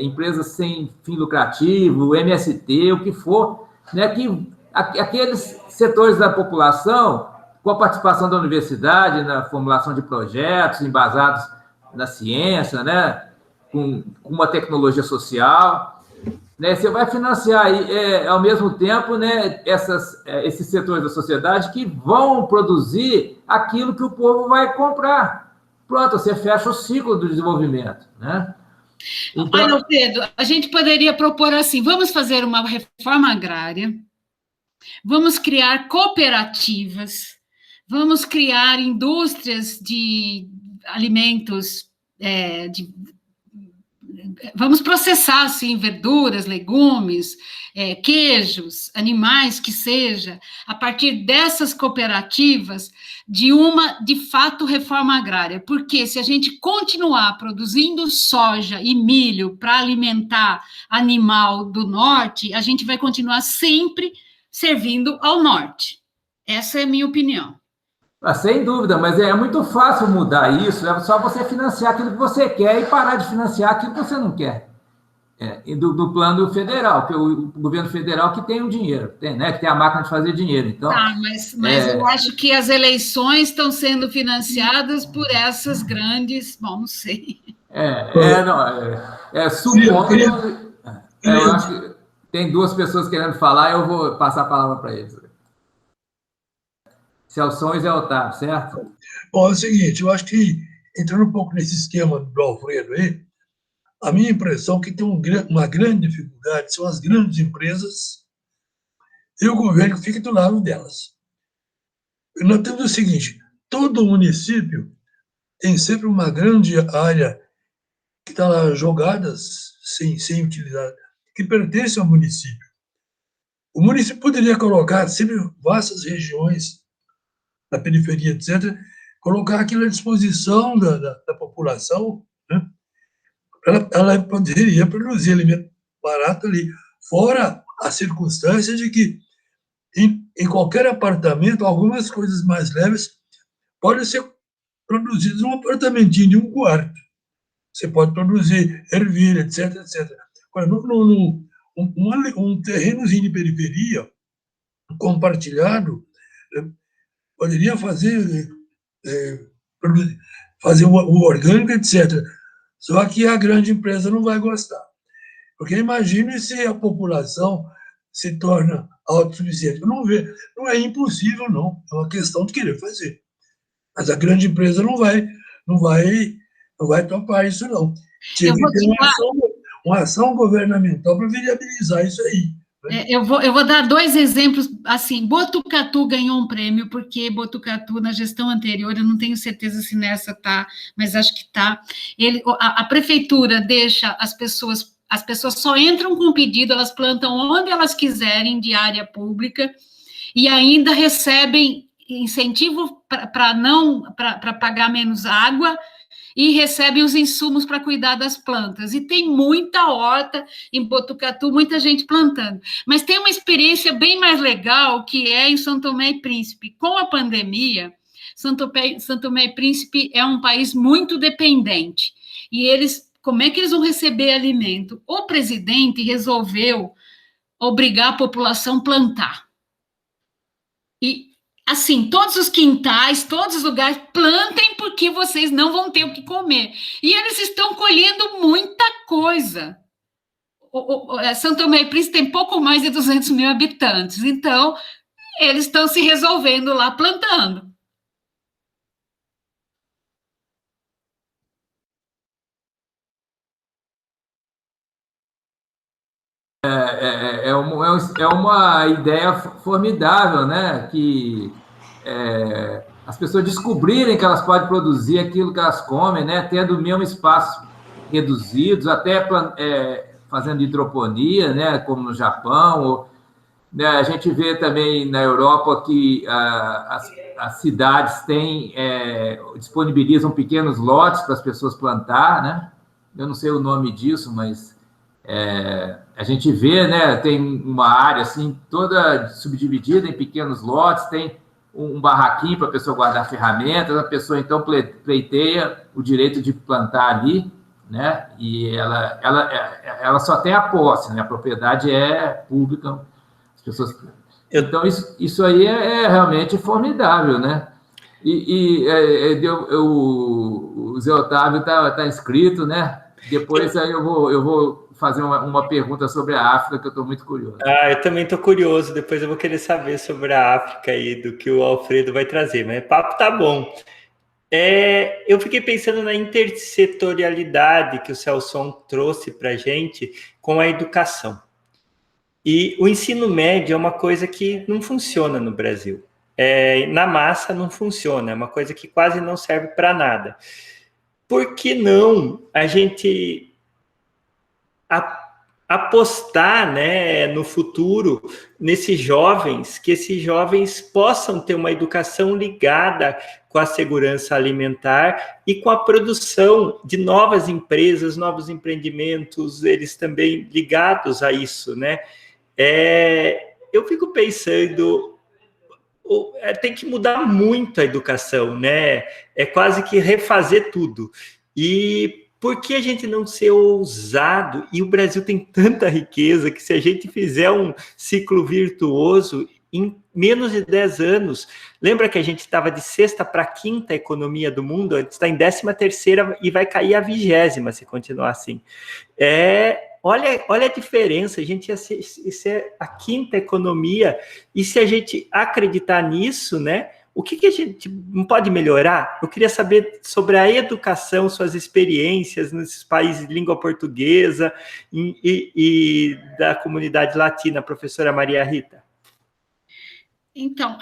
empresas sem fim lucrativo, MST, o que for, né, que aqueles setores da população, com a participação da universidade na formulação de projetos embasados na ciência, né, com uma tecnologia social, né, você vai financiar aí, ao mesmo tempo, né, esses setores da sociedade que vão produzir aquilo que o povo vai comprar. Pronto, você fecha o ciclo do desenvolvimento, né? Então, olha, Pedro, a gente poderia propor assim: vamos fazer uma reforma agrária, vamos criar cooperativas, vamos criar indústrias de alimentos, vamos processar, assim, verduras, legumes, queijos, animais, que seja, a partir dessas cooperativas, de fato, reforma agrária. Porque se a gente continuar produzindo soja e milho para alimentar animal do norte, a gente vai continuar sempre servindo ao norte. Essa é a minha opinião. Sem dúvida, mas é muito fácil mudar isso, é só você financiar aquilo que você quer e parar de financiar aquilo que você não quer. Do plano federal, que o governo federal que tem o dinheiro, né, que tem a máquina de fazer dinheiro. Então, mas eu acho que as eleições estão sendo financiadas por essas grandes... Bom, não sei. Supondo... eu acho que tem duas pessoas querendo falar, eu vou passar a palavra para eles. Celson e Zé Otávio, certo? Bom, é o seguinte, eu acho que, entrando um pouco nesse esquema do Alfredo aí, a minha impressão é que tem uma grande dificuldade são as grandes empresas e o governo que fica do lado delas. Nós temos o seguinte: todo município tem sempre uma grande área que está lá jogada sem utilidade, que pertence ao município. O município poderia colocar sempre vastas regiões da periferia, etc., colocar aquilo à disposição da população, né? Ela poderia produzir alimento barato ali, fora a circunstância de que em qualquer apartamento, algumas coisas mais leves podem ser produzidas num apartamentinho de um quarto. Você pode produzir ervilha, etc, etc. Agora, um terrenozinho de periferia compartilhado, poderia fazer o orgânico, etc. Só que a grande empresa não vai gostar. Porque imagine se a população se torna autossuficiente. Não é impossível, não. É uma questão de querer fazer. Mas a grande empresa não vai topar isso, não. Tinha que ter uma ação governamental para viabilizar isso aí. Eu vou dar 2 exemplos, assim, Botucatu ganhou um prêmio, porque Botucatu, na gestão anterior, eu não tenho certeza se nessa está, mas acho que está, a prefeitura deixa as pessoas só entram com pedido, elas plantam onde elas quiserem, de área pública, e ainda recebem incentivo para pagar menos água, e recebem os insumos para cuidar das plantas. E tem muita horta em Botucatu, muita gente plantando. Mas tem uma experiência bem mais legal, que é em São Tomé e Príncipe. Com a pandemia, São Tomé e Príncipe é um país muito dependente. E como é que eles vão receber alimento? O presidente resolveu obrigar a população a plantar. E assim, todos os quintais, todos os lugares, plantem porque vocês não vão ter o que comer. E eles estão colhendo muita coisa. São Tomé e Príncipe tem pouco mais de 200 mil habitantes, então eles estão se resolvendo lá plantando. É uma ideia formidável, né? Que as pessoas descobrirem que elas podem produzir aquilo que elas comem, né? Tendo o mesmo espaço reduzidos, até fazendo hidroponia, né? Como no Japão. Né? A gente vê também na Europa que as cidades disponibilizam pequenos lotes para as pessoas plantar, né? Eu não sei o nome disso, mas a gente vê, né, tem uma área assim toda subdividida em pequenos lotes, tem um barraquinho para a pessoa guardar ferramentas, a pessoa então pleiteia o direito de plantar ali, né, e ela só tem a posse, né, a propriedade é pública, as pessoas... Então isso aí é realmente formidável, né? O Zé Otávio está inscrito, né? Depois aí eu vou fazer uma pergunta sobre a África, que eu estou muito curioso. Eu também estou curioso, depois eu vou querer saber sobre a África e do que o Alfredo vai trazer, mas o papo tá bom. Eu fiquei pensando na intersetorialidade que o Celson trouxe para a gente com a educação. E o ensino médio é uma coisa que não funciona no Brasil. Na massa não funciona, é uma coisa que quase não serve para nada. Por que não a gente apostar, né, no futuro nesses jovens, que esses jovens possam ter uma educação ligada com a segurança alimentar e com a produção de novas empresas, novos empreendimentos, eles também ligados a isso, né? Eu fico pensando, tem que mudar muito a educação, né? É quase que refazer tudo. E por que a gente não ser ousado? E o Brasil tem tanta riqueza que se a gente fizer um ciclo virtuoso, em menos de 10 anos, lembra que a gente estava de 6ª para 5ª economia do mundo, a gente está em 13ª e vai cair a 20ª se continuar assim. Olha a diferença, a gente ia ser a 5ª economia, e se a gente acreditar nisso, né? O que a gente não pode melhorar? Eu queria saber sobre a educação, suas experiências nesses países de língua portuguesa e da comunidade latina, professora Maria Rita. Então,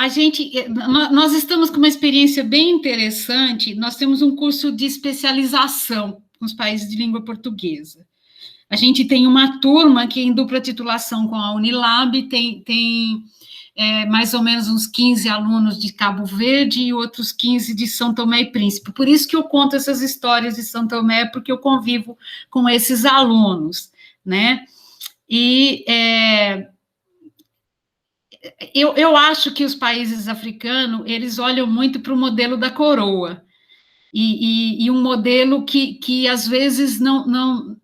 nós estamos com uma experiência bem interessante, nós temos um curso de especialização com os países de língua portuguesa. A gente tem uma turma que em dupla titulação com a Unilab, tem mais ou menos uns 15 alunos de Cabo Verde e outros 15 de São Tomé e Príncipe. Por isso que eu conto essas histórias de São Tomé, porque eu convivo com esses alunos, né? E eu acho que os países africanos, eles olham muito para o modelo da coroa, e um modelo que às vezes não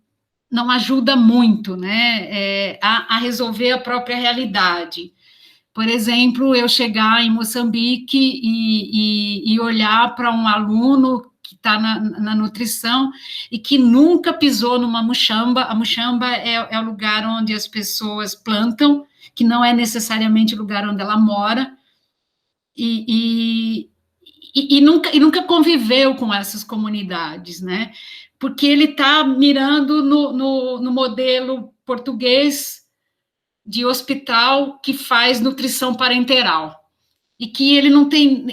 ajuda muito, né, a resolver a própria realidade. Por exemplo, eu chegar em Moçambique e olhar para um aluno que está na nutrição e que nunca pisou numa muxamba. A muxamba é o lugar onde as pessoas plantam, que não é necessariamente o lugar onde ela mora, e nunca conviveu com essas comunidades, né? Porque ele está mirando no modelo português de hospital que faz nutrição parenteral, e que ele não tem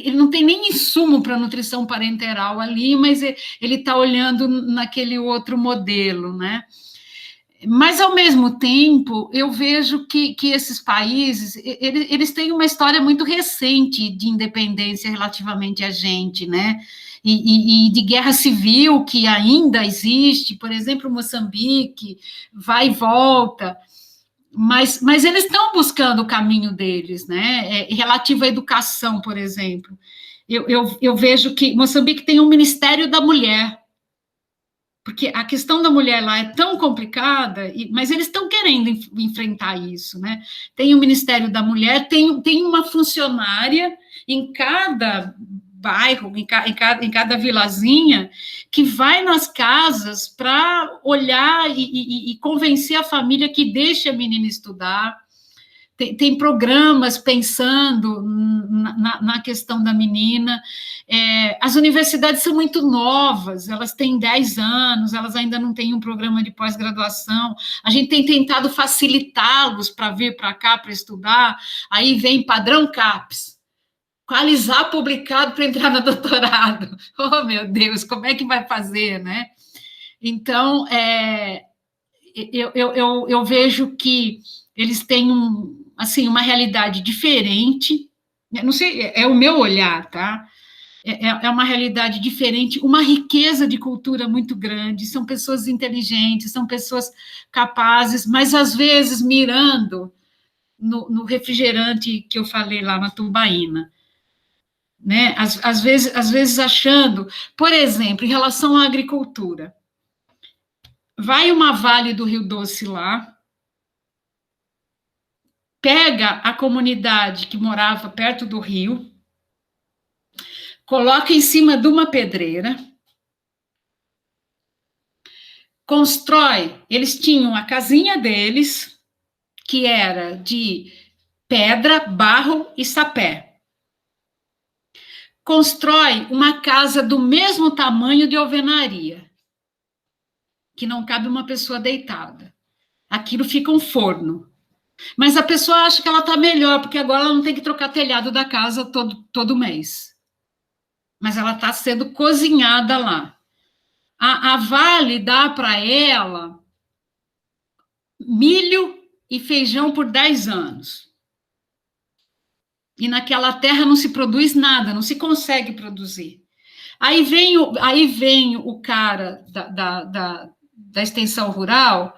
nem insumo para nutrição parenteral ali, mas ele está olhando naquele outro modelo, né? Mas, ao mesmo tempo, eu vejo que esses países, eles têm uma história muito recente de independência relativamente a gente, né? E de guerra civil que ainda existe, por exemplo, Moçambique, vai e volta, mas eles estão buscando o caminho deles, né? Relativo à educação, por exemplo. Eu vejo que Moçambique tem um Ministério da Mulher, porque a questão da mulher lá é tão complicada, mas eles estão querendo enfrentar isso, né? Tem o Ministério da Mulher, tem uma funcionária em cada bairro, em cada vilazinha, que vai nas casas para olhar e convencer a família que deixe a menina estudar. Tem programas pensando na questão da menina. As universidades são muito novas, elas têm 10 anos, elas ainda não têm um programa de pós-graduação. A gente tem tentado facilitá-los para vir para cá para estudar. Aí vem padrão CAPES, qualizar publicado para entrar no doutorado. Oh, meu Deus, como é que vai fazer, né? Então, eu vejo que eles têm uma realidade diferente, não sei, é o meu olhar, tá? É uma realidade diferente, uma riqueza de cultura muito grande, são pessoas inteligentes, são pessoas capazes, mas às vezes mirando no refrigerante que eu falei lá na tubaína, né? Às vezes achando, por exemplo, em relação à agricultura, vai uma Vale do Rio Doce lá, pega a comunidade que morava perto do rio, coloca em cima de uma pedreira, constrói, eles tinham a casinha deles, que era de pedra, barro e sapé. Constrói uma casa do mesmo tamanho de alvenaria, que não cabe uma pessoa deitada. Aquilo fica um forno. Mas a pessoa acha que ela está melhor, porque agora ela não tem que trocar telhado da casa todo mês. Mas ela está sendo cozinhada lá. A Vale dá para ela milho e feijão por 10 anos. E naquela terra não se produz nada, não se consegue produzir. Aí vem o cara da extensão rural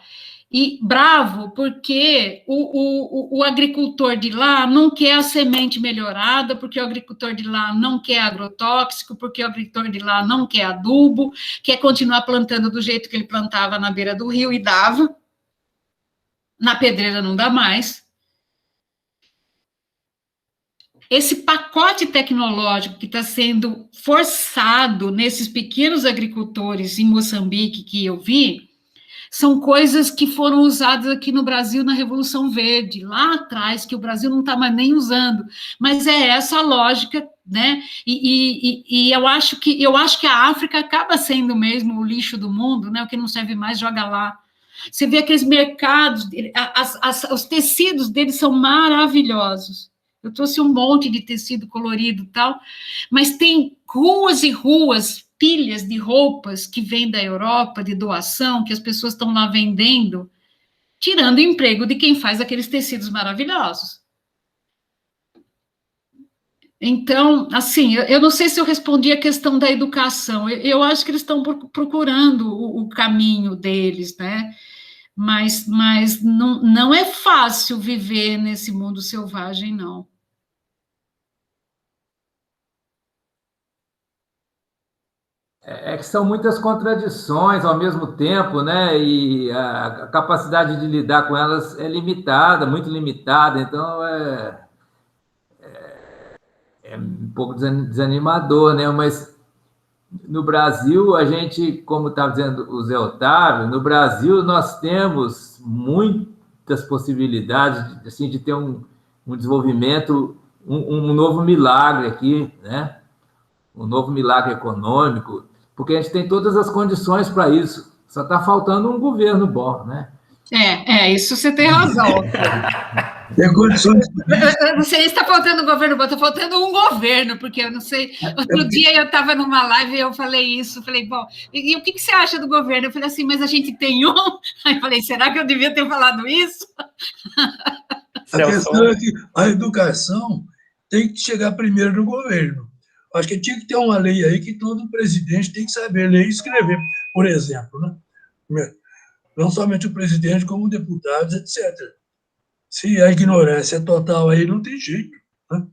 e bravo, porque o agricultor de lá não quer a semente melhorada, porque o agricultor de lá não quer agrotóxico, porque o agricultor de lá não quer adubo, quer continuar plantando do jeito que ele plantava na beira do rio e dava. Na pedreira não dá mais. Esse pacote tecnológico que está sendo forçado nesses pequenos agricultores em Moçambique que eu vi, são coisas que foram usadas aqui no Brasil na Revolução Verde, lá atrás, que o Brasil não está mais nem usando, mas é essa a lógica, né? E eu acho que a África acaba sendo mesmo o lixo do mundo, né? O que não serve mais, joga lá. Você vê aqueles mercados, os tecidos deles são maravilhosos. Eu trouxe um monte de tecido colorido e tal, mas tem ruas e ruas pilhas de roupas que vêm da Europa, de doação, que as pessoas estão lá vendendo, tirando o emprego de quem faz aqueles tecidos maravilhosos. Então, assim, eu não sei se eu respondi a questão da educação, eu acho que eles estão procurando o caminho deles, né? Mas não é fácil viver nesse mundo selvagem, não. É que são muitas contradições ao mesmo tempo, né? E a capacidade de lidar com elas é limitada, muito limitada, então é um pouco desanimador, né? Mas no Brasil, a gente, como estava dizendo o Zé Otávio, no Brasil nós temos muitas possibilidades assim, de ter um desenvolvimento, um novo milagre aqui, né? Um novo milagre econômico, porque a gente tem todas as condições para isso. Só está faltando um governo bom, né? Isso você tem razão. Tem condições. Eu não sei se está faltando um governo bom, está faltando um governo, porque eu não sei. Outro dia eu estava numa live e eu falei isso, falei, bom, e o que você acha do governo? Eu falei assim, mas a gente tem um? Aí eu falei, será que eu devia ter falado isso? A questão é que a educação tem que chegar primeiro no governo. Acho que tinha que ter uma lei aí que todo presidente tem que saber ler e escrever, por exemplo, né? Não somente o presidente, como deputados, etc. Se a ignorância é total aí, não tem jeito, né?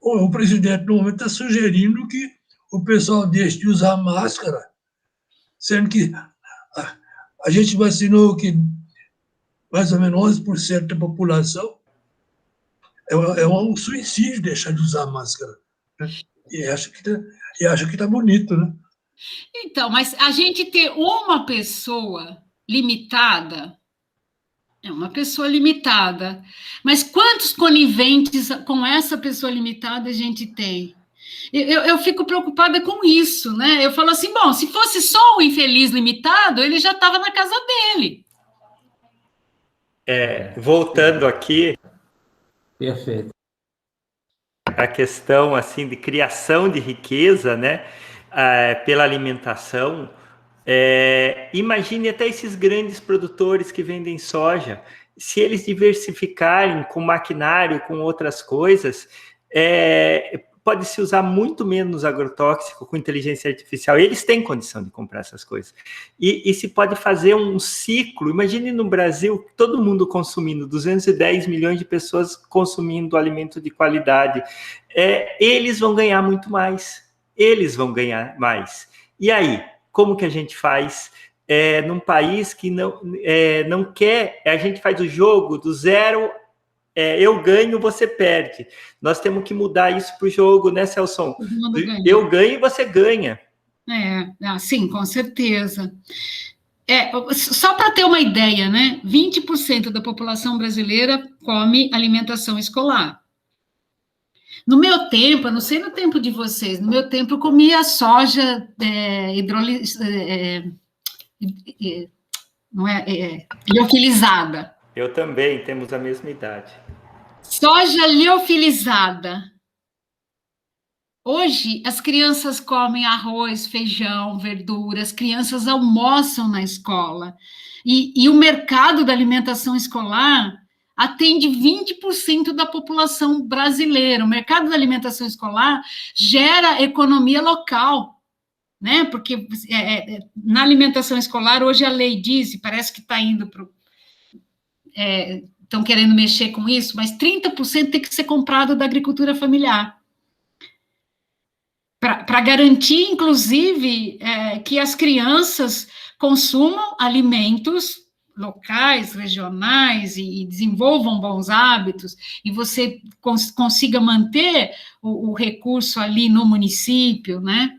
O presidente, no momento, está sugerindo que o pessoal deixe de usar máscara, sendo que a gente vacinou que mais ou menos 11% da população. É um suicídio deixar de usar máscara, né? E acha que está bonito, né? Então, mas a gente ter uma pessoa limitada, é uma pessoa limitada, mas quantos coniventes com essa pessoa limitada a gente tem? Eu fico preocupada com isso, né? Eu falo assim, bom, se fosse só um infeliz limitado, ele já estava na casa dele. Voltando aqui, Perfeito. a questão assim de criação de riqueza, né, pela alimentação. Imagine até esses grandes produtores que vendem soja, se eles diversificarem com maquinário, com outras coisas, pode-se usar muito menos agrotóxico com inteligência artificial. Eles têm condição de comprar essas coisas. E se pode fazer um ciclo. Imagine no Brasil, todo mundo consumindo, 210 milhões de pessoas consumindo alimento de qualidade. Eles vão ganhar muito mais. Eles vão ganhar mais. E aí, como que a gente faz num país que não quer... A gente faz o jogo do zero... eu ganho, você perde. Nós temos que mudar isso para o jogo, né, Celson? Eu ganho e você ganha. Sim, com certeza. Só para ter uma ideia, né? 20% da população brasileira come alimentação escolar. No meu tempo, eu não sei no tempo de vocês, no meu tempo eu comia soja liofilizada. Eu também, temos a mesma idade. Soja liofilizada. Hoje, as crianças comem arroz, feijão, verdura, as crianças almoçam na escola. E o mercado da alimentação escolar atende 20% da população brasileira. O mercado da alimentação escolar gera economia local, né? Porque na alimentação escolar, hoje a lei diz, e parece que está indo para estão querendo mexer com isso, mas 30% tem que ser comprado da agricultura familiar. Para garantir, inclusive, que as crianças consumam alimentos locais, regionais, e desenvolvam bons hábitos, e você consiga manter o recurso ali no município, né?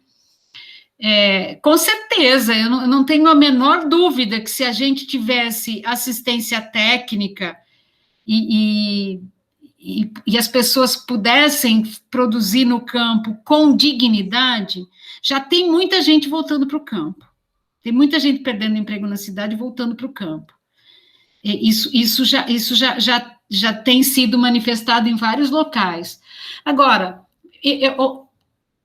Com certeza, eu não tenho a menor dúvida que se a gente tivesse assistência técnica e as pessoas pudessem produzir no campo com dignidade, já tem muita gente voltando para o campo. Tem muita gente perdendo emprego na cidade e voltando para o campo. Isso já tem sido manifestado em vários locais. Agora,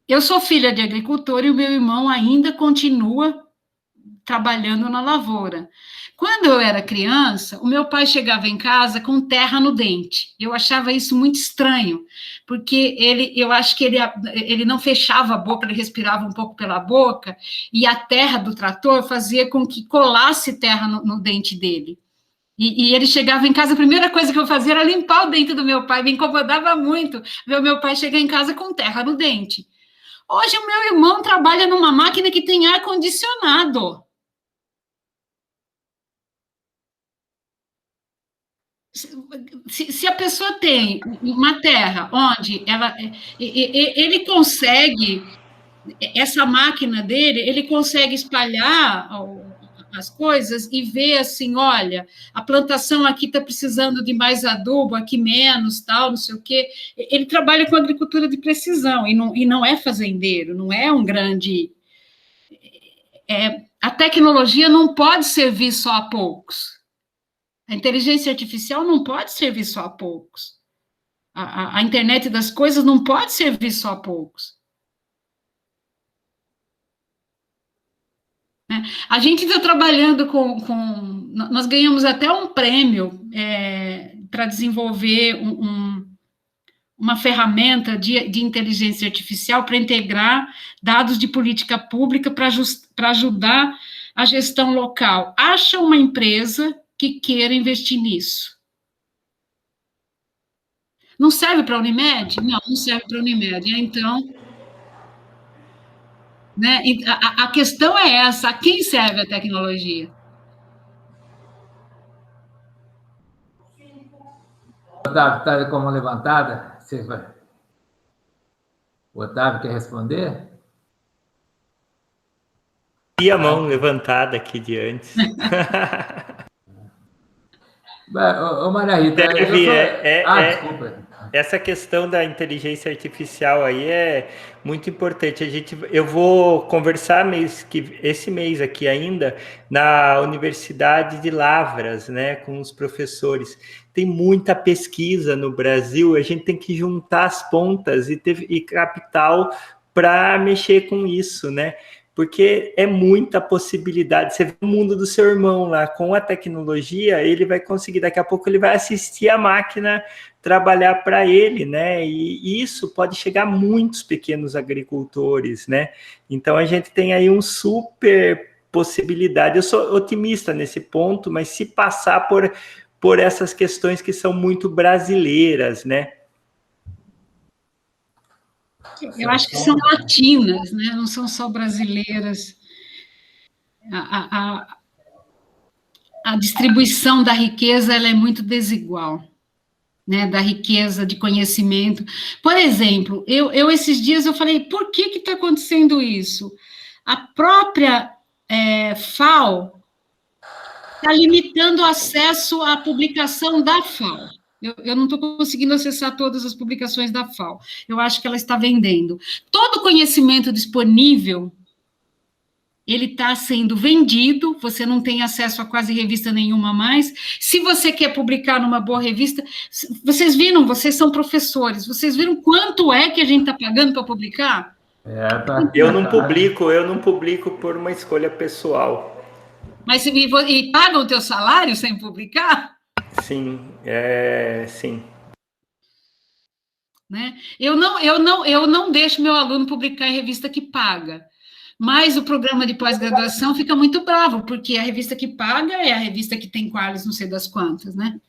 Eu sou filha de agricultor e o meu irmão ainda continua trabalhando na lavoura. Quando eu era criança, o meu pai chegava em casa com terra no dente. Eu achava isso muito estranho, porque eu acho que ele não fechava a boca, ele respirava um pouco pela boca, e a terra do trator fazia com que colasse terra no dente dele. E ele chegava em casa, a primeira coisa que eu fazia era limpar o dente do meu pai, me incomodava muito ver o meu pai chegar em casa com terra no dente. Hoje o meu irmão trabalha numa máquina que tem ar-condicionado. Se a pessoa tem uma terra onde ele consegue, essa máquina dele, ele consegue espalhar as coisas e ver assim, olha, a plantação aqui está precisando de mais adubo, aqui menos, tal, não sei o quê. Ele trabalha com agricultura de precisão e não é fazendeiro, não é um grande... a tecnologia não pode servir só a poucos. A inteligência artificial não pode servir só a poucos. A internet das coisas não pode servir só a poucos. A gente está trabalhando nós ganhamos até um prêmio para desenvolver uma ferramenta de inteligência artificial para integrar dados de política pública para ajudar a gestão local. Acha uma empresa que queira investir nisso. Não serve para a Unimed? Não serve para a Unimed. Então, né, a questão é essa, a quem serve a tecnologia? Otávio, está com a mão levantada? O Otávio quer responder? E a mão levantada aqui de antes. Ô, Maria Rita... desculpa. Essa questão da inteligência artificial aí é muito importante. Eu vou conversar esse mês aqui ainda na Universidade de Lavras, né, com os professores. Tem muita pesquisa no Brasil, a gente tem que juntar as pontas e capital para mexer com isso, né? Porque é muita possibilidade. Você vê o mundo do seu irmão lá, com a tecnologia, ele vai conseguir, daqui a pouco ele vai assistir a máquina trabalhar para ele, né? E isso pode chegar a muitos pequenos agricultores, né? Então a gente tem aí um super possibilidade. Eu sou otimista nesse ponto, mas se passar por essas questões que são muito brasileiras, né? Eu acho que são latinas, né? Não são só brasileiras. A distribuição da riqueza ela é muito desigual, né? Da riqueza de conhecimento. Por exemplo, eu esses dias eu falei, por que está acontecendo isso? A própria FAO está limitando o acesso à publicação da FAO. Eu não estou conseguindo acessar todas as publicações da FAO. Eu acho que ela está vendendo. Todo conhecimento disponível, ele está sendo vendido, você não tem acesso a quase revista nenhuma mais. Se você quer publicar numa boa revista, vocês são professores, vocês viram quanto é que a gente está pagando para publicar? Eu não publico por uma escolha pessoal. Mas e pagam o teu salário sem publicar? Sim, sim. Né? Eu não deixo meu aluno publicar em revista que paga, mas o programa de pós-graduação fica muito bravo, porque a revista que paga é a revista que tem qualis não sei das quantas, né?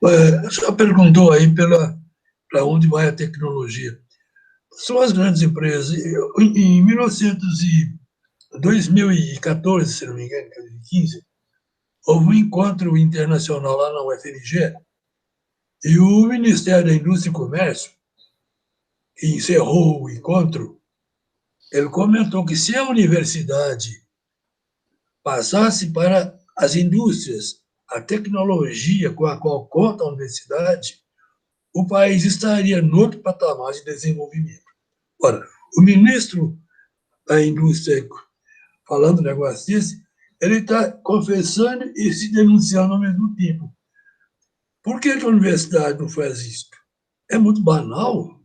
Você perguntou aí para onde vai a tecnologia. São as grandes empresas. Em 2014, se não me engano, 2015, houve um encontro internacional lá na UFMG, e o Ministério da Indústria e Comércio, que encerrou o encontro, ele comentou que se a universidade passasse para as indústrias a tecnologia com a qual conta a universidade, o país estaria no outro patamar de desenvolvimento. Ora, o ministro da Indústria, falando um negócio desse, ele está confessando e se denunciando ao mesmo tempo. Por que a universidade não faz isso? É muito banal.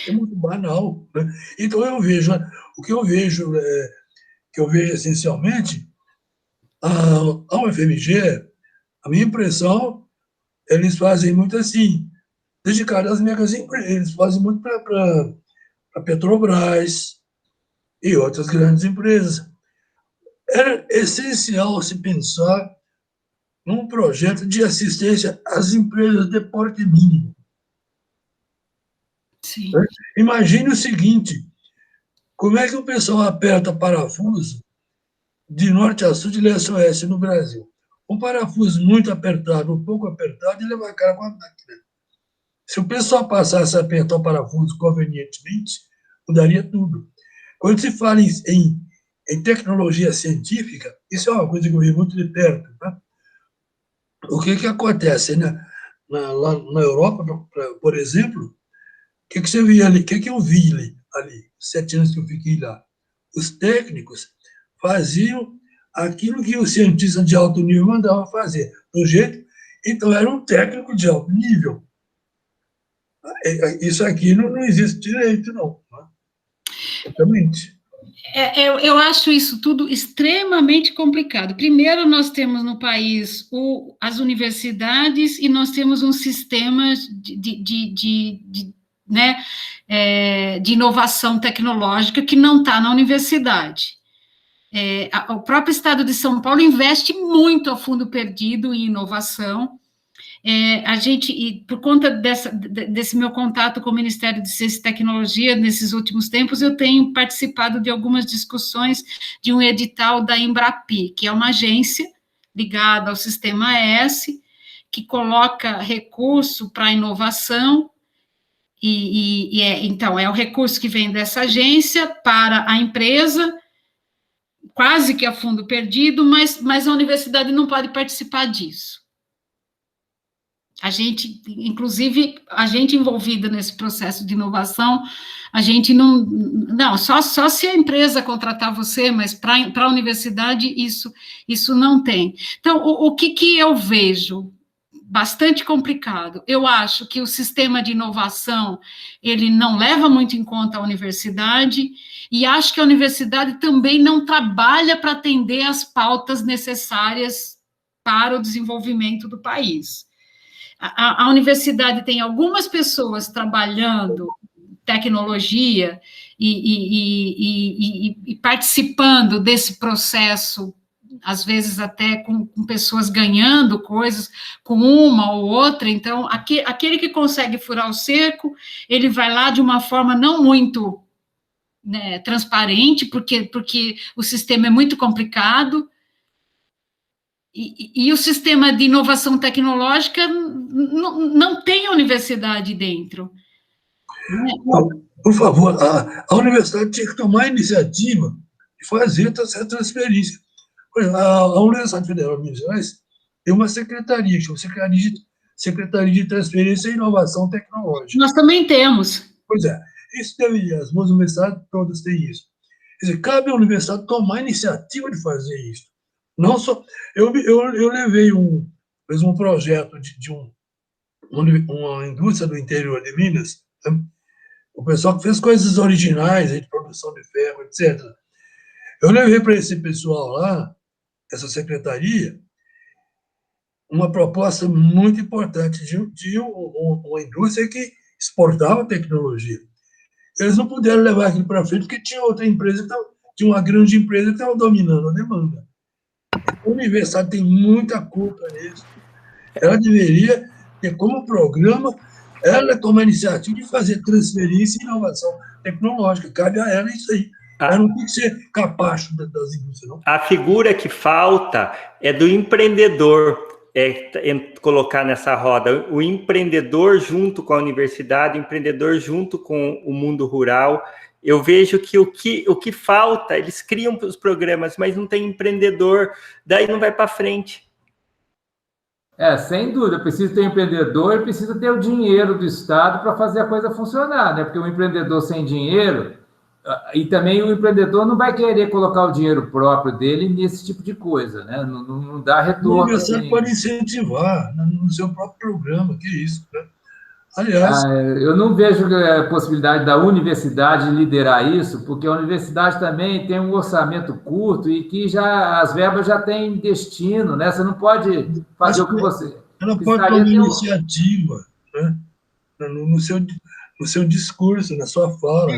É muito banal, né? Então, o que eu vejo essencialmente, a UFMG, a minha impressão, eles fazem muito assim, dedicado às megas empresas, eles fazem muito para a Petrobras e outras grandes empresas. Era essencial se pensar num projeto de assistência às empresas de porte mínimo. Sim. Imagine o seguinte, como é que o pessoal aperta parafuso de norte a sul de leste a oeste no Brasil? Um parafuso muito apertado, um pouco apertado, ele vai cair com a máquina. Se o pessoal passasse a apertar o parafuso convenientemente, mudaria tudo. Quando se fala em tecnologia científica, isso é uma coisa que eu vi muito de perto. Né? O que acontece? Lá na Europa, por exemplo, o que você via ali? O que eu vi ali, 7 anos que eu fiquei lá? Os técnicos faziam aquilo que os cientistas de alto nível mandavam fazer, do jeito. Então, era um técnico de alto nível. Isso aqui não existe direito, não. Exatamente. Eu acho isso tudo extremamente complicado. Primeiro, nós temos no país as universidades e nós temos um sistema de inovação tecnológica que não está na universidade. O próprio Estado de São Paulo investe muito a fundo perdido em inovação. Por conta desse meu contato com o Ministério de Ciência e Tecnologia, nesses últimos tempos, eu tenho participado de algumas discussões de um edital da Embrapi, que é uma agência ligada ao Sistema S, que coloca recurso para inovação, então, é o recurso que vem dessa agência para a empresa, quase que a fundo perdido, mas a universidade não pode participar disso. Inclusive, a gente envolvida nesse processo de inovação, a gente só se a empresa contratar você, mas para a universidade isso não tem. Então, o que eu vejo bastante complicado? Eu acho que o sistema de inovação, ele não leva muito em conta a universidade, e acho que a universidade também não trabalha para atender as pautas necessárias para o desenvolvimento do país. A universidade tem algumas pessoas trabalhando tecnologia e participando desse processo, às vezes até com pessoas ganhando coisas com uma ou outra. Então, aquele que consegue furar o cerco, ele vai lá de uma forma não muito, né, transparente, porque o sistema é muito complicado. E o sistema de inovação tecnológica não tem a universidade dentro. Por favor, a universidade tinha que tomar a iniciativa de fazer essa transferência. Por exemplo, a Universidade Federal de Minas Gerais tem uma secretaria, que chama Secretaria de Transferência e Inovação Tecnológica. Nós também temos. Pois é, isso deveria, as boas universidades todas têm isso. Quer dizer, cabe à universidade tomar a iniciativa de fazer isso. Não só. Eu levei um projeto de uma indústria do interior de Minas, né? O pessoal que fez coisas originais, de produção de ferro, etc. Eu levei para esse pessoal lá, essa secretaria, uma proposta muito importante de uma indústria que exportava tecnologia. Eles não puderam levar aquilo para frente porque tinha outra empresa, tinha uma grande empresa que estava dominando a demanda. A universidade tem muita culpa nisso. Ela deveria ter como programa, ela tomar a iniciativa de fazer transferência e inovação tecnológica. Cabe a ela isso aí. Ela não tem que ser capacho das indústrias, não. A figura que falta é do empreendedor, colocar nessa roda. O empreendedor junto com a universidade, o empreendedor junto com o mundo rural. Eu vejo que o que falta, eles criam os programas, mas não tem empreendedor, daí não vai para frente. Sem dúvida, precisa ter empreendedor e precisa ter o dinheiro do Estado para fazer a coisa funcionar, né? Porque o empreendedor sem dinheiro, e também o empreendedor não vai querer colocar o dinheiro próprio dele nesse tipo de coisa, né? Não dá retorno. A universidade pode incentivar no seu próprio programa, que isso, né? Aliás... Eu não vejo a possibilidade da universidade liderar isso, porque a universidade também tem um orçamento curto e que as verbas já têm destino, né? Você não pode fazer o que você... Ela pode tomar iniciativa, né? no seu discurso, na sua fala.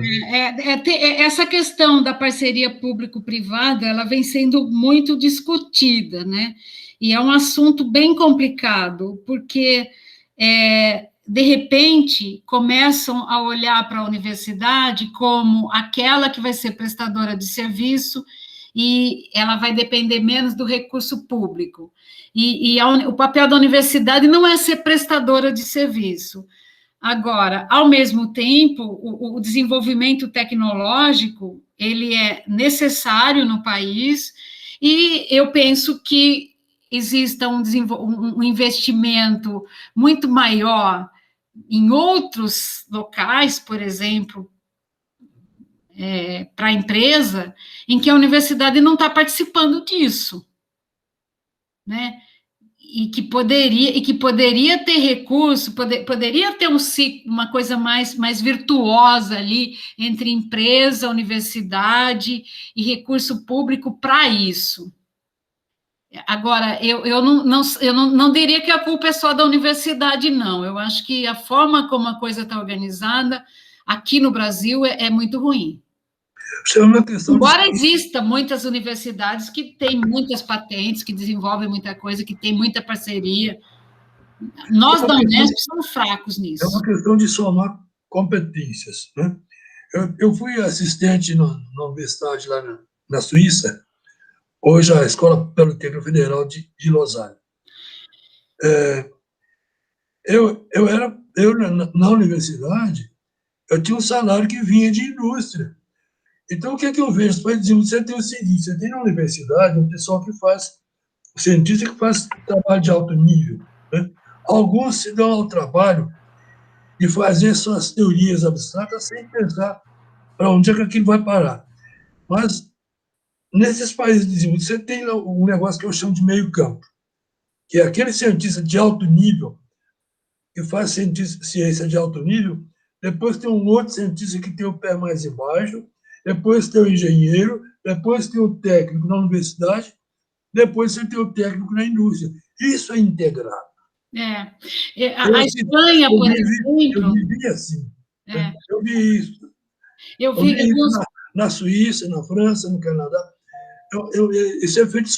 Essa questão da parceria público-privada, ela vem sendo muito discutida, né? E é um assunto bem complicado, porque, de repente, começam a olhar para a universidade como aquela que vai ser prestadora de serviço e ela vai depender menos do recurso público. E o papel da universidade não é ser prestadora de serviço. Agora, ao mesmo tempo, o desenvolvimento tecnológico, ele é necessário no país, e eu penso que exista um investimento muito maior em outros locais, por exemplo, para a empresa, em que a universidade não está participando disso, né? E que poderia ter recurso, poderia ter uma coisa mais virtuosa ali entre empresa, universidade e recurso público para isso. Agora, eu não diria que a culpa é só da universidade, não. Eu acho que a forma como a coisa está organizada aqui no Brasil é muito ruim. Embora exista muitas universidades que têm muitas patentes, que desenvolvem muita coisa, que têm muita parceria, nós da Unesp somos fracos nisso. É uma questão de somar competências, né? Eu fui assistente na universidade lá na Suíça, hoje a Escola Politécnica Federal de Lausanne. Na universidade, eu tinha um salário que vinha de indústria. Então, o que eu vejo? Você tem o seguinte, você tem na universidade um pessoal que faz, um cientista que faz trabalho de alto nível, né? Alguns se dão ao trabalho de fazer suas teorias abstratas sem pensar para onde é que aquilo vai parar. Mas, nesses países desenvolvidos, você tem um negócio que eu chamo de meio campo, que é aquele cientista de alto nível, que faz ciência de alto nível, depois tem um outro cientista que tem o pé mais embaixo, depois tem o engenheiro, depois tem o técnico na universidade, depois você tem o técnico na indústria. Isso é integrado. A Espanha, por exemplo... Eu vivi assim. Eu vi isso. Eu vi isso na Suíça, na França, no Canadá. Isso é feito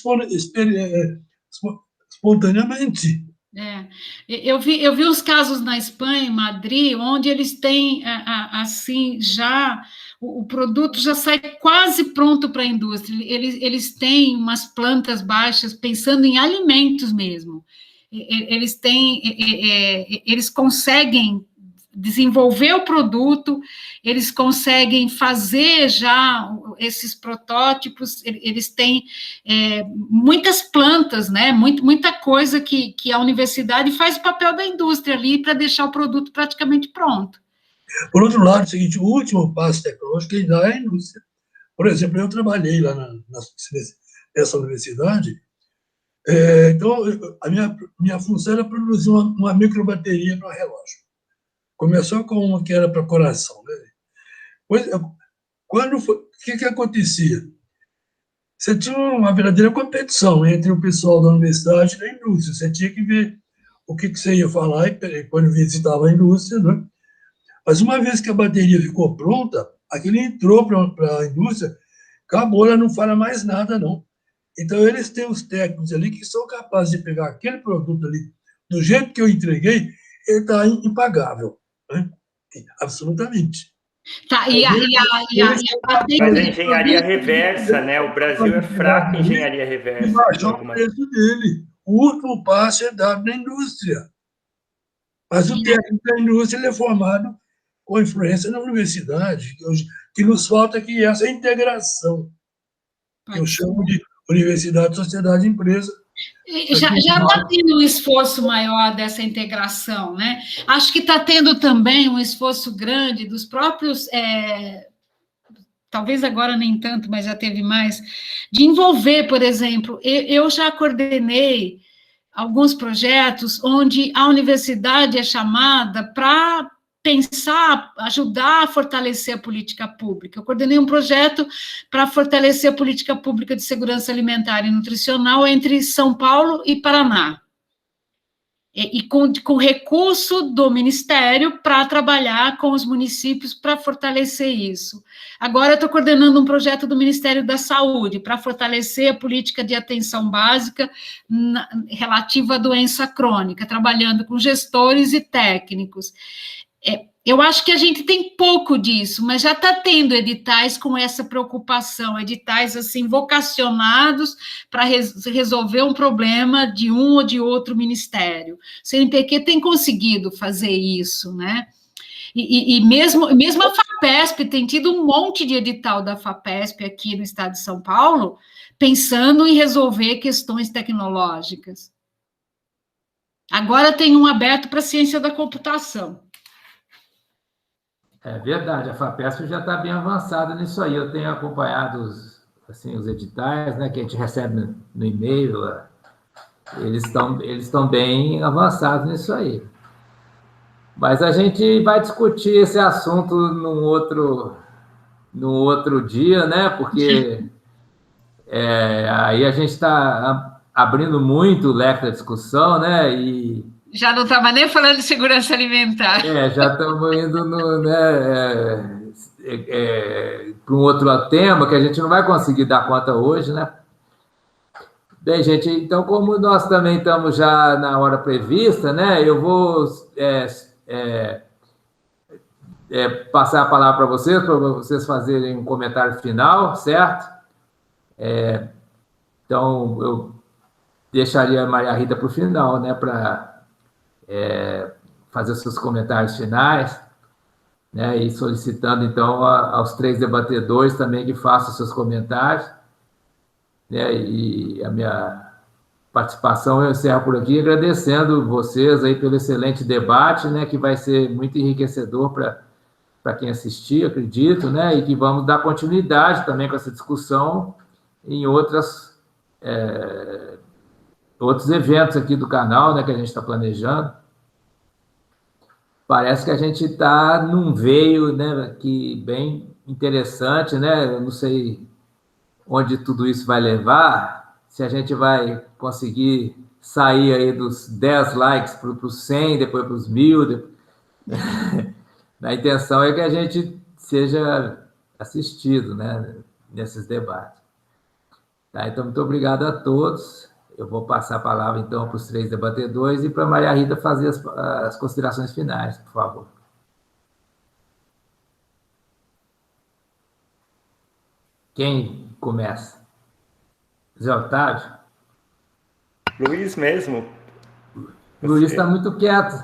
espontaneamente. Eu vi uns casos na Espanha, em Madrid, onde eles têm, assim, já... O produto já sai quase pronto para a indústria. Eles têm umas plantas baixas, pensando em alimentos mesmo. Eles conseguem desenvolver o produto, eles conseguem fazer já esses protótipos, eles têm muitas plantas, né? Muita coisa que a universidade faz o papel da indústria ali para deixar o produto praticamente pronto. Por outro lado, é o seguinte, o último passo tecnológico ainda é a indústria. Por exemplo, eu trabalhei lá nessa universidade, então a minha função era produzir uma microbateria para relógio. Começou com uma que era para coração, né? O que acontecia? Você tinha uma verdadeira competição entre o pessoal da universidade e da indústria. Você tinha que ver o que você ia falar quando visitava a indústria, né? Mas uma vez que a bateria ficou pronta, aquilo entrou para a indústria, acabou, ela não fala mais nada, não. Então, eles têm os técnicos ali que são capazes de pegar aquele produto ali, do jeito que eu entreguei, ele está impagável, né? Absolutamente. Tá, Mas a engenharia reversa, né? O Brasil é fraco em engenharia reversa. E baixar o preço dele. O último passo é dado na indústria. Mas o técnico da indústria ele é formado com influência na universidade, que nos falta aqui essa integração, que eu chamo de universidade, sociedade e empresa. Já está tendo um esforço maior dessa integração, né? Acho que está tendo também um esforço grande dos próprios, talvez agora nem tanto, mas já teve mais, de envolver, por exemplo, eu já coordenei alguns projetos onde a universidade é chamada para pensar, ajudar a fortalecer a política pública. Eu coordenei um projeto para fortalecer a política pública de segurança alimentar e nutricional entre São Paulo e Paraná. E com recurso do Ministério para trabalhar com os municípios para fortalecer isso. Agora eu estou coordenando um projeto do Ministério da Saúde para fortalecer a política de atenção básica relativa à doença crônica, trabalhando com gestores e técnicos. Eu acho que a gente tem pouco disso, mas já está tendo editais com essa preocupação, editais assim vocacionados para resolver um problema de um ou de outro ministério. O CNPq tem conseguido fazer isso, né? E mesmo a FAPESP tem tido um monte de edital da FAPESP aqui no estado de São Paulo, pensando em resolver questões tecnológicas. Agora tem um aberto para a ciência da computação. É verdade, a FAPESP já está bem avançada nisso aí. Eu tenho acompanhado os editais, né, que a gente recebe no e-mail. Eles estão bem avançados nisso aí. Mas a gente vai discutir esse assunto num outro dia, né? Porque aí a gente está abrindo muito o leque da discussão, né? E já não estava nem falando de segurança alimentar. Já estamos indo para um outro tema que a gente não vai conseguir dar conta hoje, né? Bem, gente, então, como nós também estamos já na hora prevista, né? Eu vou passar a palavra para vocês fazerem um comentário final, certo? Então, eu deixaria a Maria Rita para o final, né? Para fazer os seus comentários finais, né, e solicitando, então, aos 3 debatedores também que façam seus comentários, né, e a minha participação eu encerro por aqui, agradecendo vocês aí pelo excelente debate, né, que vai ser muito enriquecedor para quem assistir, acredito, né, e que vamos dar continuidade também com essa discussão em outros eventos aqui do canal, né, que a gente está planejando. Parece que a gente está num veio, né, que bem interessante, né? Eu não sei onde tudo isso vai levar, se a gente vai conseguir sair aí dos 10 likes para os 100, depois para os 1000. A intenção é que a gente seja assistido, né, nesses debates. Tá, então, muito obrigado a todos. Eu vou passar a palavra, então, para os 3 debatedores e para a Maria Rita fazer as considerações finais, por favor. Quem começa? Zé Otávio? Luiz mesmo. Luiz está muito quieto.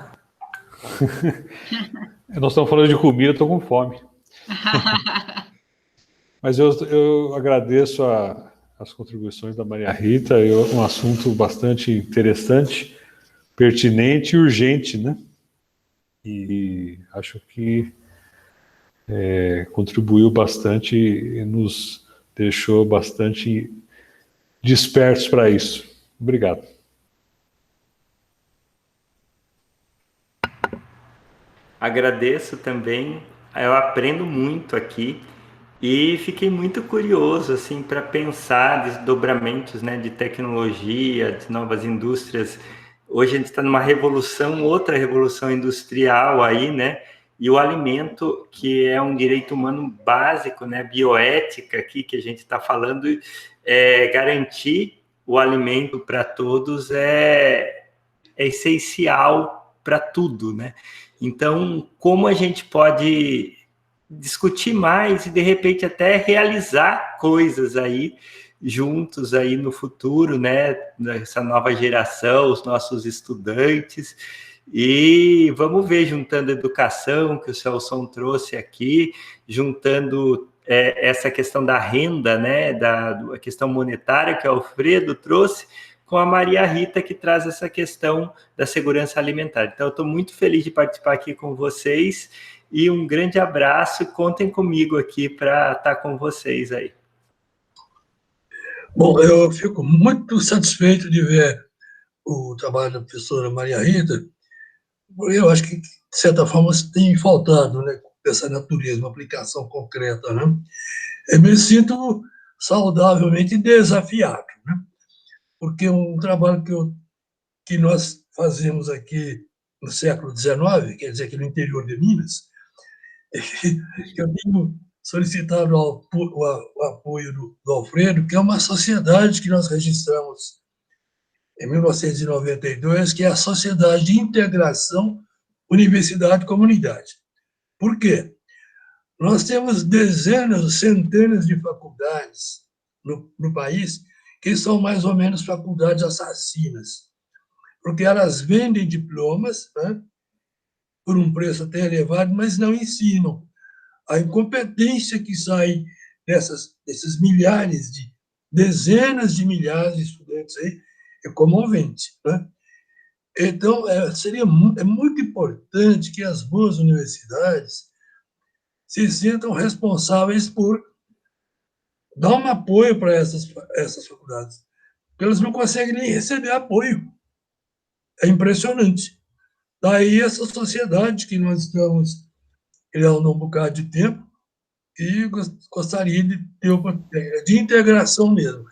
Nós estamos falando de comida, estou com fome. Mas eu agradeço as contribuições da Maria Rita, um assunto bastante interessante, pertinente e urgente, né? E acho que contribuiu bastante e nos deixou bastante despertos para isso. Obrigado. Agradeço também, eu aprendo muito aqui. E fiquei muito curioso assim, para pensar desdobramentos, né, de tecnologia, de novas indústrias. Hoje a gente está numa revolução, outra revolução industrial aí, né? E o alimento, que é um direito humano básico, né, bioética aqui que a gente está falando, garantir o alimento para todos é essencial para tudo, né? Então, como a gente pode discutir mais e, de repente, até realizar coisas aí juntos aí no futuro, né? Essa nova geração, os nossos estudantes. E vamos ver, juntando a educação, que o Celson trouxe aqui, juntando essa questão da renda, né? A questão monetária que o Alfredo trouxe, com a Maria Rita, que traz essa questão da segurança alimentar. Então, eu estou muito feliz de participar aqui com vocês. E um grande abraço, contem comigo aqui para estar com vocês aí. Bom, eu fico muito satisfeito de ver o trabalho da professora Maria Rita, eu acho que, de certa forma, tem faltado, né, dessa natureza, uma aplicação concreta, né? Eu me sinto saudavelmente desafiado, né? Porque um trabalho que nós fazemos aqui no século XIX, quer dizer, aqui no interior de Minas, que eu tenho solicitado o apoio do Alfredo, que é uma sociedade que nós registramos em 1992, que é a Sociedade de Integração Universidade-Comunidade. Por quê? Nós temos dezenas, centenas de faculdades no país que são mais ou menos faculdades assassinas, porque elas vendem diplomas, né, por um preço até elevado, mas não ensinam. A incompetência que sai desses milhares dezenas de milhares de estudantes aí é comovente, né? Então, é muito importante que as boas universidades se sintam responsáveis por dar um apoio para essas faculdades, porque elas não conseguem nem receber apoio. É impressionante. Daí essa sociedade que nós estamos criando um bocado de tempo e gostaria de ter de integração mesmo,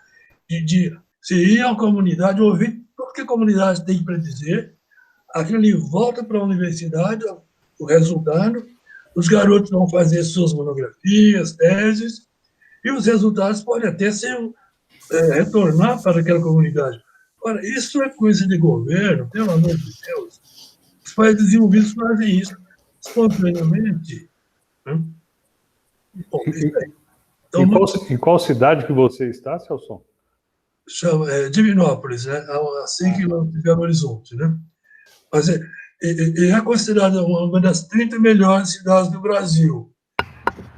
de se ir à comunidade, ouvir tudo que a comunidade tem para dizer, aquilo ali volta para a universidade, o resultado, os garotos vão fazer suas monografias, teses, e os resultados podem até retornar para aquela comunidade. Ora, isso é coisa de governo, pelo amor de Deus. Os países desenvolvidos fazem isso espontaneamente. Né? Bom, então, em qual cidade que você está, Celso? Chama Divinópolis, né? A 100 quilômetros de Belo Horizonte. Né? Mas é considerada uma das 30 melhores cidades do Brasil.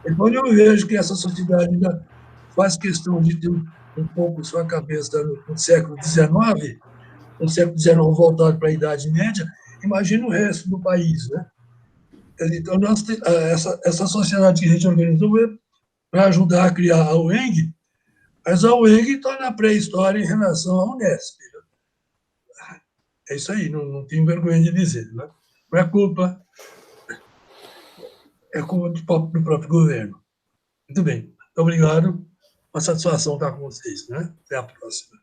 E quando eu vejo que essa sociedade ainda faz questão de ter um pouco sua cabeça no século XIX, um século XIX voltado para a Idade Média, imagina o resto do país, né? Então, essa sociedade que a gente organizou é para ajudar a criar a UENG, mas a UENG está na pré-história em relação à Unesp. Né? É isso aí, não tenho vergonha de dizer. Né? Não é culpa, é culpa do próprio governo. Muito bem, muito obrigado. Uma satisfação estar com vocês. Né? Até a próxima.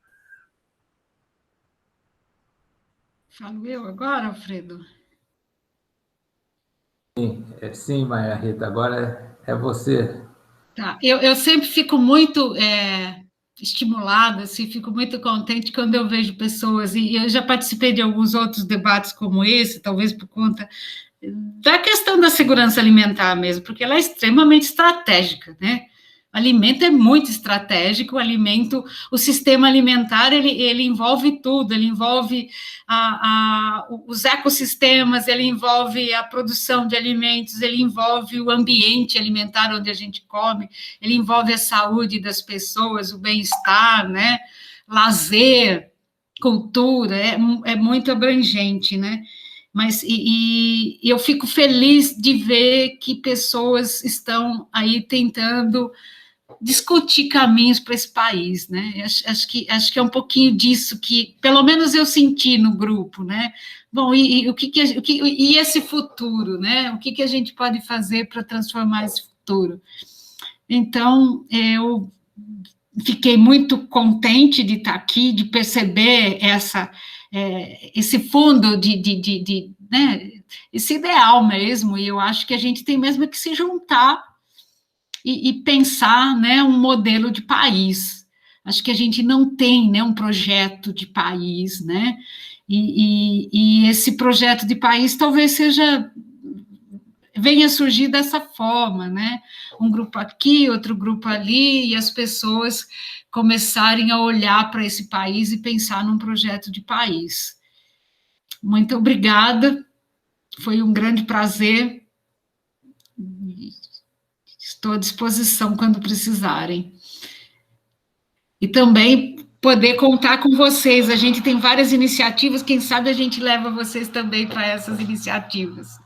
Falo eu agora, Alfredo? Sim, Maria Rita, agora é você. Tá. Eu sempre fico muito estimulada, assim, fico muito contente quando eu vejo pessoas, e eu já participei de alguns outros debates como esse, talvez por conta da questão da segurança alimentar mesmo, porque ela é extremamente estratégica, né? O alimento é muito estratégico, o sistema alimentar, ele envolve tudo, ele envolve os ecossistemas, ele envolve a produção de alimentos, ele envolve o ambiente alimentar onde a gente come, ele envolve a saúde das pessoas, o bem-estar, né? Lazer, cultura, é muito abrangente, né? Mas eu fico feliz de ver que pessoas estão aí tentando discutir caminhos para esse país, né? Acho que é um pouquinho disso que, pelo menos, eu senti no grupo, né? Bom, e esse futuro, né? O que a gente pode fazer para transformar esse futuro? Então, eu fiquei muito contente de estar aqui, de perceber esse fundo né, esse ideal mesmo, e eu acho que a gente tem mesmo que se juntar e pensar, né, um modelo de país. Acho que a gente não tem, né, um projeto de país, né, e esse projeto de país talvez venha surgir dessa forma, né, um grupo aqui, outro grupo ali, e as pessoas começarem a olhar para esse país e pensar num projeto de país. Muito obrigada, foi um grande prazer, estou à disposição quando precisarem. E também poder contar com vocês, a gente tem várias iniciativas, quem sabe a gente leva vocês também para essas iniciativas.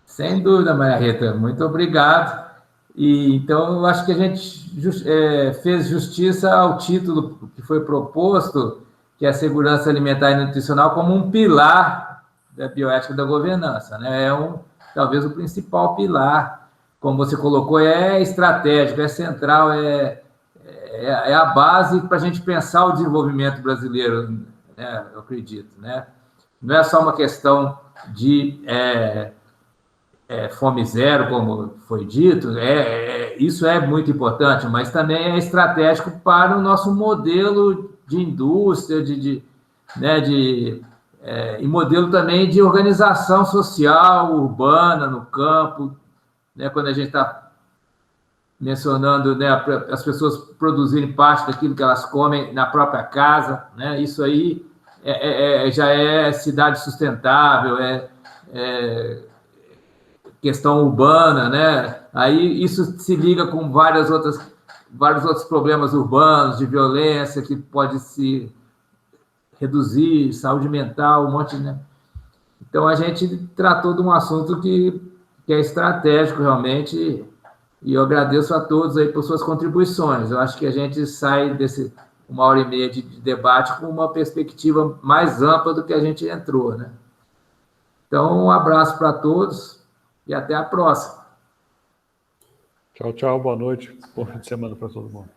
Sem dúvida, Maria Rita, muito obrigado. E, então, eu acho que a gente fez justiça ao título que foi proposto, que é a segurança alimentar e nutricional como um pilar da bioética da governança, né? Talvez o principal pilar, como você colocou, é estratégico, é central, é a base para a gente pensar o desenvolvimento brasileiro, né? Eu acredito, né? Não é só uma questão de fome zero, como foi dito, isso é muito importante, mas também é estratégico para o nosso modelo de indústria, e modelo também de organização social, urbana, no campo, né, quando a gente está mencionando, né, as pessoas produzirem parte daquilo que elas comem na própria casa, né, isso aí já é cidade sustentável, questão urbana, né? Aí isso se liga com vários outros problemas urbanos, de violência, que pode se reduzir, saúde mental, um monte, né? Então, a gente tratou de um assunto que é estratégico, realmente, e eu agradeço a todos aí por suas contribuições. Eu acho que a gente sai desse 1h30 de debate com uma perspectiva mais ampla do que a gente entrou, né? Então, um abraço para todos e até a próxima. Tchau, tchau, boa noite. Bom fim de semana para todo mundo.